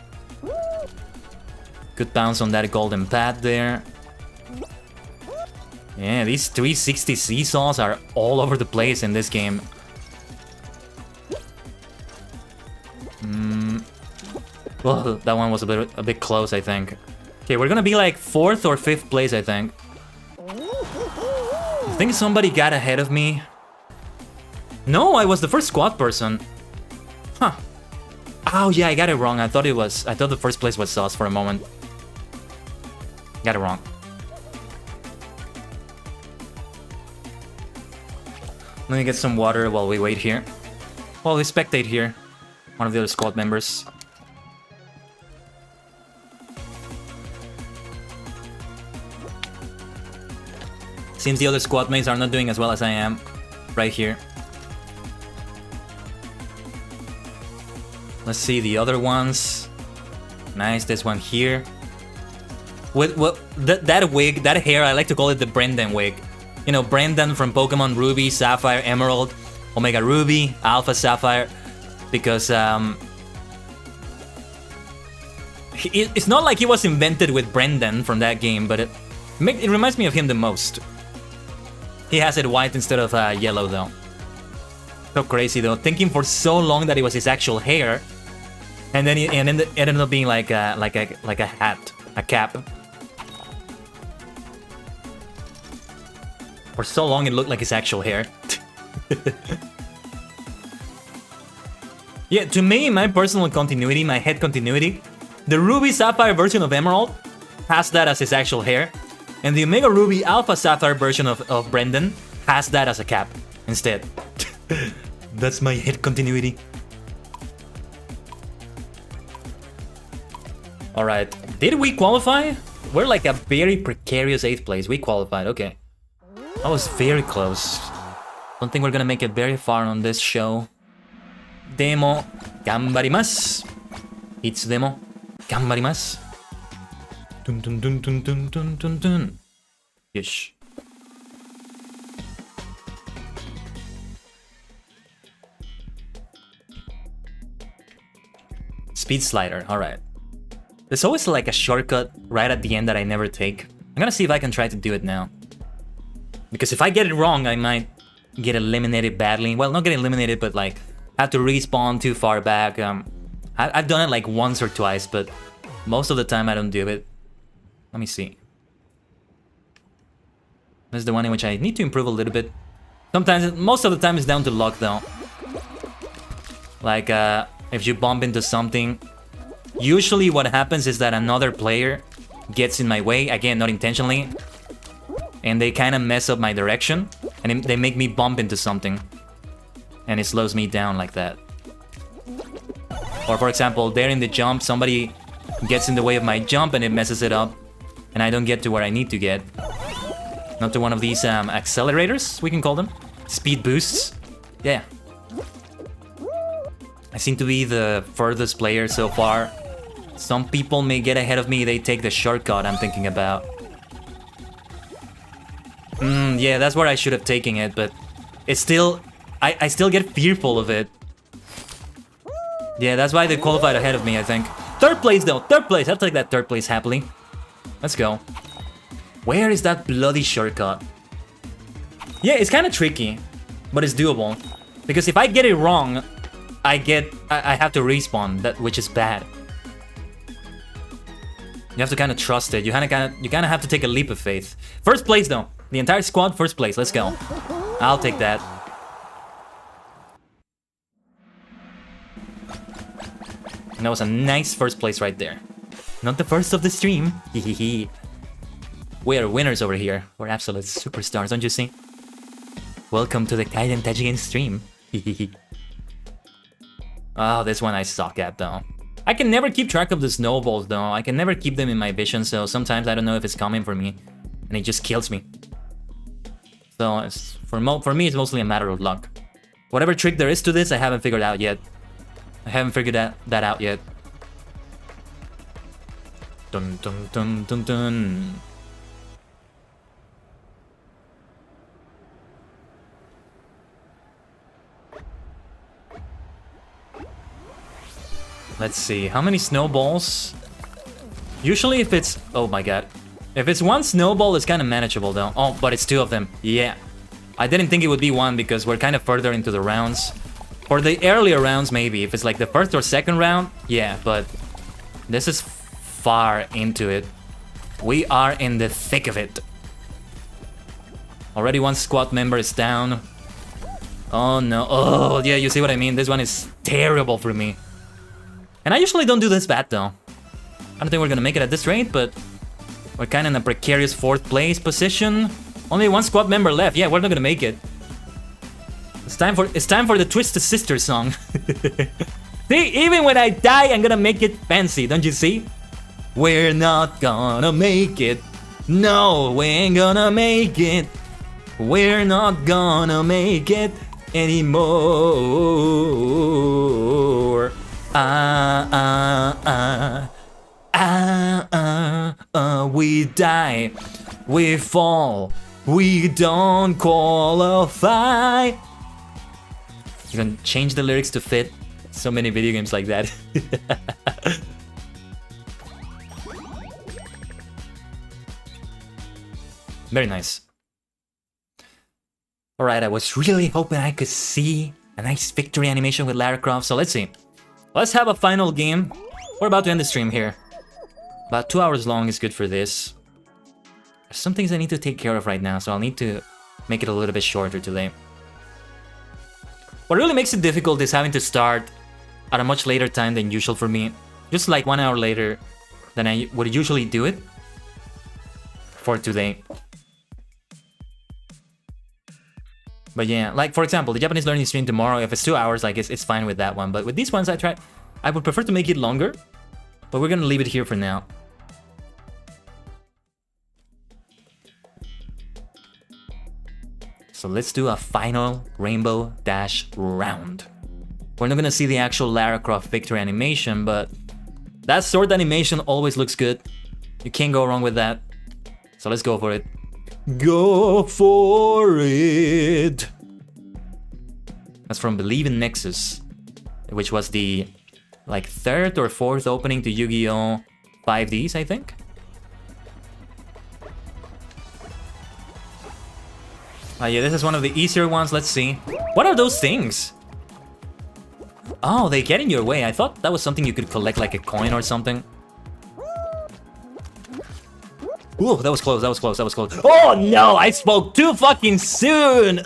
Good bounce on that golden pad there. Yeah, these 360 seesaws are all over the place in this game. Well, that one was a bit close, I think. Okay, we're gonna be like 4th or 5th place, I think. I think somebody got ahead of me. No, I was the first squad person. Huh. Oh yeah, I got it wrong. I thought the first place was Sauce for a moment. Got it wrong. Let me get some water while we wait here. While we spectate here. One of the other squad members. Seems the other squad mates are not doing as well as I am. Right here. Let's see the other ones. Nice, this one here. With that wig, that hair, I like to call it the Brendan wig. You know, Brendan from Pokemon Ruby, Sapphire, Emerald, Omega Ruby, Alpha Sapphire. Because it's not like he was invented with Brendan from that game, but it reminds me of him the most. He has it white instead of yellow though. So crazy though, thinking for so long that it was his actual hair, and then it ended up being like a hat, a cap. For so long it looked like his actual hair. Yeah, to me, my personal continuity, my head continuity, the Ruby Sapphire version of Emerald has that as his actual hair, and the Omega Ruby Alpha Sapphire version of Brendan has that as a cap instead. That's my head continuity. Alright, did we qualify? We're like a very precarious 8th place. We qualified, okay. That was very close. Don't think we're gonna make it very far on this show. Demo, ganbarimasu. It's demo, ganbarimasu. Dun dun dun dun dun dun dun dun. Yes. Speed slider, alright. There's always like a shortcut right at the end that I never take. I'm gonna see if I can try to do it now. Because if I get it wrong, I might get eliminated badly. Well, not get eliminated, but like have to respawn too far back. I've done it like once or twice, but most of the time I don't do it. Let me see. This is the one in which I need to improve a little bit. Sometimes, most of the time it's down to luck though. Like, if you bump into something, usually what happens is that another player gets in my way, again, not intentionally, and they kind of mess up my direction, and they make me bump into something, and it slows me down like that. Or for example, there in the jump, somebody gets in the way of my jump and it messes it up, and I don't get to where I need to get. Not to one of these accelerators, we can call them. Speed boosts. Yeah. I seem to be the furthest player so far. Some people may get ahead of me, they take the shortcut I'm thinking about. Yeah, that's where I should have taken it, but it's still... I still get fearful of it. Yeah, that's why they qualified ahead of me, I think. Third place though, third place. I'll take that third place happily. Let's go. Where is that bloody shortcut? Yeah, it's kind of tricky, but it's doable. Because if I get it wrong, I have to respawn, which is bad. You have to kind of trust it. You kind of have to take a leap of faith. First place though. The entire squad, first place. Let's go. I'll take that. And that was a nice first place right there. Not the first of the stream. Hehehe. We are winners over here. We're absolute superstars, don't you see? Welcome to the Kaiden Tajigen stream. Hehehe. Oh, this one I suck at though. I can never keep track of the snowballs though. I can never keep them in my vision, so sometimes I don't know if it's coming for me. And it just kills me. So for me, it's mostly a matter of luck. Whatever trick there is to this, I haven't figured out yet. I haven't figured that out yet. Dun dun dun dun dun. Let's see, how many snowballs? Usually if it's... oh my god. If it's one snowball, it's kind of manageable though. Oh, but it's two of them. Yeah. I didn't think it would be one because we're kind of further into the rounds. For the earlier rounds, maybe. If it's like the first or second round, yeah, but this is far into it. We are in the thick of it. Already one squad member is down. Oh no. Oh, yeah, you see what I mean? This one is terrible for me. And I usually don't do this bad though. I don't think we're gonna make it at this rate, but we're kind of in a precarious 4th place position. Only one squad member left. Yeah, we're not gonna make it. It's time for the Twisted Sister song. See, even when I die, I'm gonna make it fancy, don't you see? We're not gonna make it. No, we ain't gonna make it. We're not gonna make it anymore. We die, we fall, we don't qualify. You can change the lyrics to fit so many video games like that. Very nice. Alright, I was really hoping I could see a nice victory animation with Lara Croft, so let's see. Let's have a final game. We're about to end the stream here. About 2 hours long is good for this. There's some things I need to take care of right now, so I'll need to make it a little bit shorter today. What really makes it difficult is having to start at a much later time than usual for me. Just like 1 hour later than I would usually do it for today. But yeah, like for example, the Japanese learning stream tomorrow, if it's 2 hours, like it's fine with that one. But with these ones, I would prefer to make it longer. But we're gonna leave it here for now. So let's do a final Rainbow Dash round. We're not gonna see the actual Lara Croft victory animation, but that sword animation always looks good. You can't go wrong with that. So let's go for it. Go for it! That's from Believe in Nexus, which was the like 3rd or 4th opening to Yu-Gi-Oh! 5Ds, I think. Yeah, this is one of the easier ones. Let's see. What are those things? Oh, they get in your way. I thought that was something you could collect, like a coin or something. Ooh, that was close, that was close, that was close. Oh no, I spoke too fucking soon!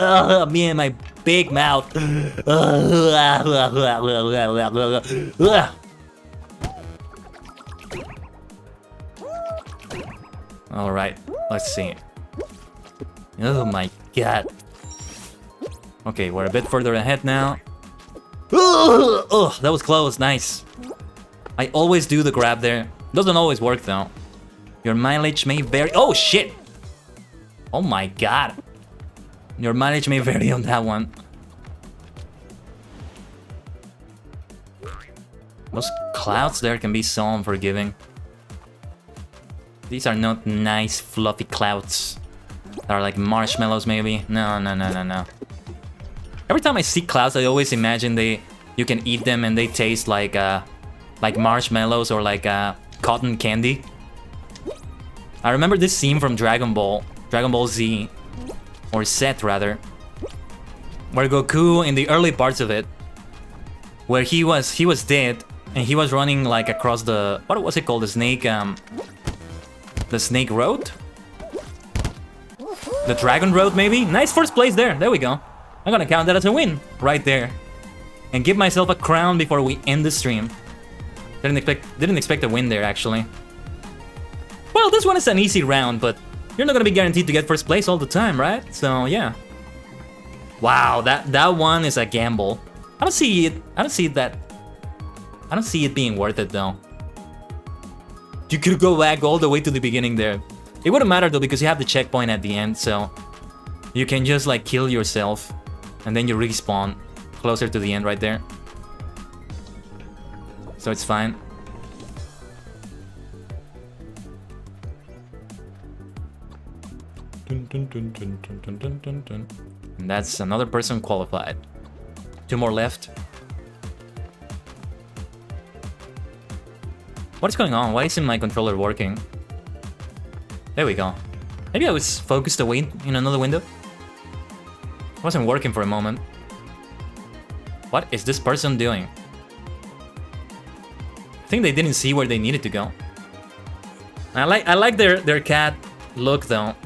Me and my big mouth. Alright, let's see. Oh my god. Okay, we're a bit further ahead now. Oh, that was close, nice. I always do the grab there. Doesn't always work though. Your mileage may vary. Oh shit! Oh my god. Your mileage may vary on that one. Those clouds there can be so unforgiving. These are not nice fluffy clouds. They are like marshmallows maybe. No. Every time I see clouds, I always imagine you can eat them and they taste like marshmallows or like cotton candy. I remember this scene from Dragon Ball Z, or Z rather, where Goku in the early parts of it, where he was dead and he was running like across the, what was it called, the snake road, the dragon road maybe. Nice first place there. There we go. I'm gonna count that as a win right there, and give myself a crown before we end the stream. Didn't expect a win there actually. Well, this one is an easy round, but you're not gonna be guaranteed to get first place all the time, right? So yeah. Wow, that one is a gamble. I don't see it being worth it though. You could go back all the way to the beginning there. It wouldn't matter though because you have the checkpoint at the end, so you can just like kill yourself and then you respawn closer to the end right there. So it's fine. And that's another person qualified. 2 more left. What is going on? Why isn't my controller working? There we go. Maybe I was focused away in another window. It wasn't working for a moment. What is this person doing? I think they didn't see where they needed to go. I like their cat look though.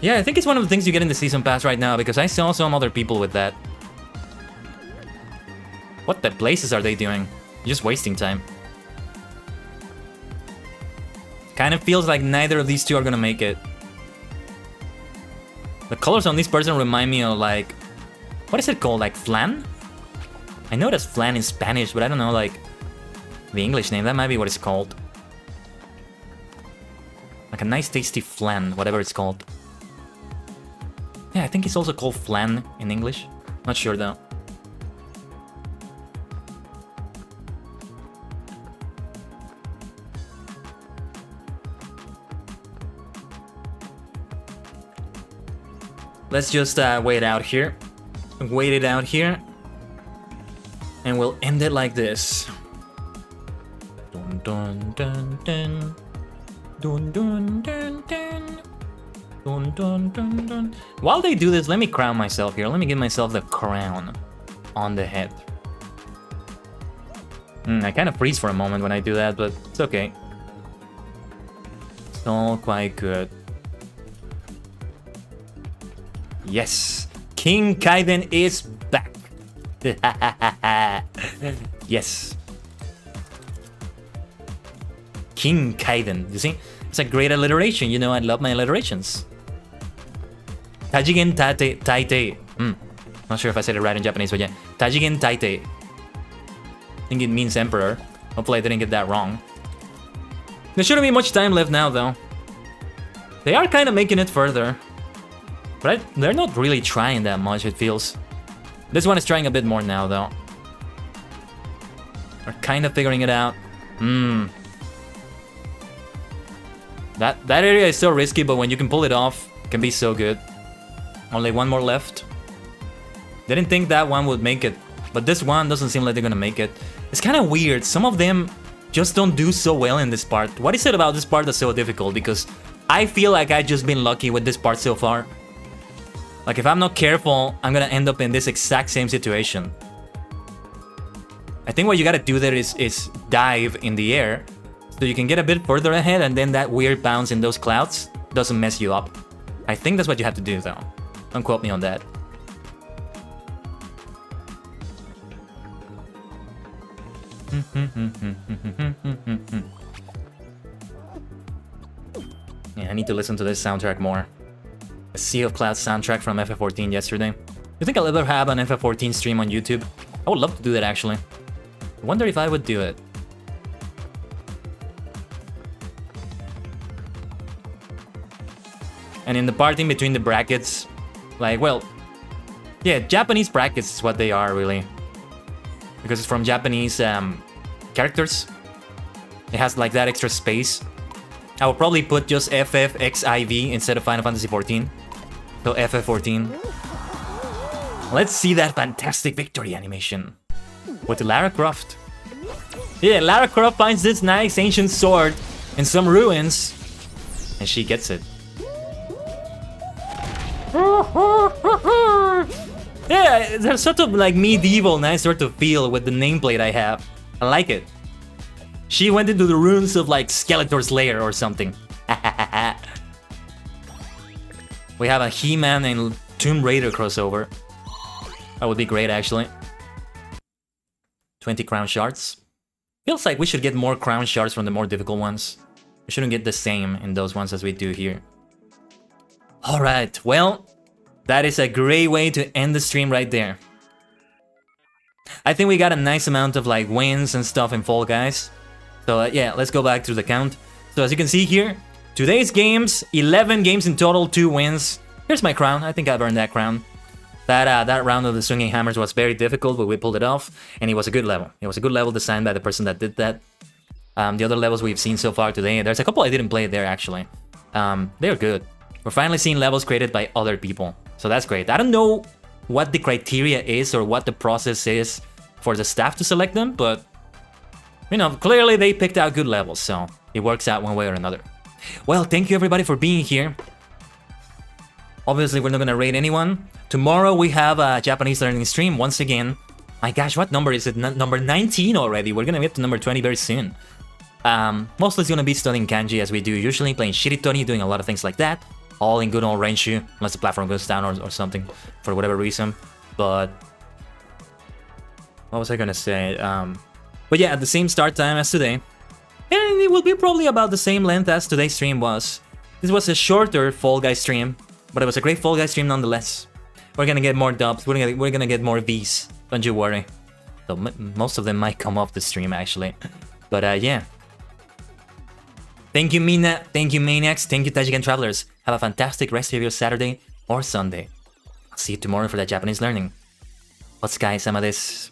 Yeah, I think it's one of the things you get in the season pass right now because I saw some other people with that. What the blazes are they doing? Just wasting time. Kind of feels like neither of these two are gonna make it. The colors on this person remind me of like, what is it called? Like flan? I know that's flan in Spanish, but I don't know like the English name. That might be what it's called. Like a nice tasty flan, whatever it's called. Yeah, I think it's also called flan in English. Not sure though. Let's just wait out here. Wait it out here. And we'll end it like this. Dun dun dun dun. Dun dun dun dun. Dun dun dun dun. While they do this, let me crown myself here. Let me give myself the crown on the head. I kind of freeze for a moment when I do that, but it's okay. It's all quite good. Yes, King Kaiden is back. Yes. King Kaiden. You see? It's a great alliteration. You know, I love my alliterations. Tajigen Taite. Not sure if I said it right in Japanese, but yeah. Tajigen Taite. I think it means emperor. Hopefully I didn't get that wrong. There shouldn't be much time left now, though. They are kind of making it further. But they're not really trying that much, it feels. This one is trying a bit more now, though. They're kind of figuring it out. That area is so risky, but when you can pull it off, it can be so good. Only one more left. Didn't think that one would make it, but this one doesn't seem like they're gonna make it. It's kind of weird. Some of them just don't do so well in this part. What is it about this part that's so difficult? Because I feel like I've just been lucky with this part so far. Like, if I'm not careful, I'm gonna end up in this exact same situation. I think what you gotta do there is dive in the air, so you can get a bit further ahead, and then that weird bounce in those clouds doesn't mess you up. I think that's what you have to do, though. Don't quote me on that. Yeah, I need to listen to this soundtrack more. A Sea of Clouds soundtrack from FF14 yesterday. You think I'll ever have an FF14 stream on YouTube? I would love to do that, actually. I wonder if I would do it. And in the part in between the brackets, like, well, yeah, Japanese brackets is what they are, really. Because it's from Japanese characters. It has like that extra space. I would probably put just FFXIV instead of Final Fantasy 14. So FF14. Let's see that fantastic victory animation with Lara Croft. Yeah, Lara Croft finds this nice ancient sword in some ruins, and she gets it. Yeah, there's sort of like medieval nice sort of feel with the nameplate I have. I like it. She went into the ruins of like Skeletor's lair or something. We have a He-Man and Tomb Raider crossover. That would be great, actually. 20 crown shards. Feels like we should get more crown shards from the more difficult ones. We shouldn't get the same in those ones as we do here. Alright, well, that is a great way to end the stream right there. I think we got a nice amount of like wins and stuff in Fall Guys. So yeah, let's go back to the count. So as you can see here, today's games, 11 games in total, 2 wins. Here's my crown. I think I've earned that crown. That round of the swinging hammers was very difficult, but we pulled it off, and it was a good level. It was a good level designed by the person that did that. The other levels we've seen so far today, there's a couple I didn't play there actually. They're good. We're finally seeing levels created by other people, so that's great. I don't know what the criteria is or what the process is for the staff to select them, but you know, clearly they picked out good levels, so it works out one way or another. Well, thank you everybody for being here. Obviously, we're not gonna rate anyone. Tomorrow we have a Japanese learning stream once again. My gosh, what number is it? Number 19 already. We're gonna get to number 20 very soon. Mostly it's gonna be studying kanji as we do usually, playing Shiritori, doing a lot of things like that. All in good old Renshu, unless the platform goes down or something, for whatever reason. But what was I gonna say? But yeah, at the same start time as today. And it will be probably about the same length as today's stream was. This was a shorter Fall Guys stream, but it was a great Fall Guys stream nonetheless. We're gonna get more dubs, we're gonna get more Vs, don't you worry. So most of them might come off the stream actually. But yeah. Thank you Mina, thank you Maniacs, thank you Tajigen Travelers. Have a fantastic rest of your Saturday or Sunday. I'll see you tomorrow for that Japanese learning. Otsukai-sama desu.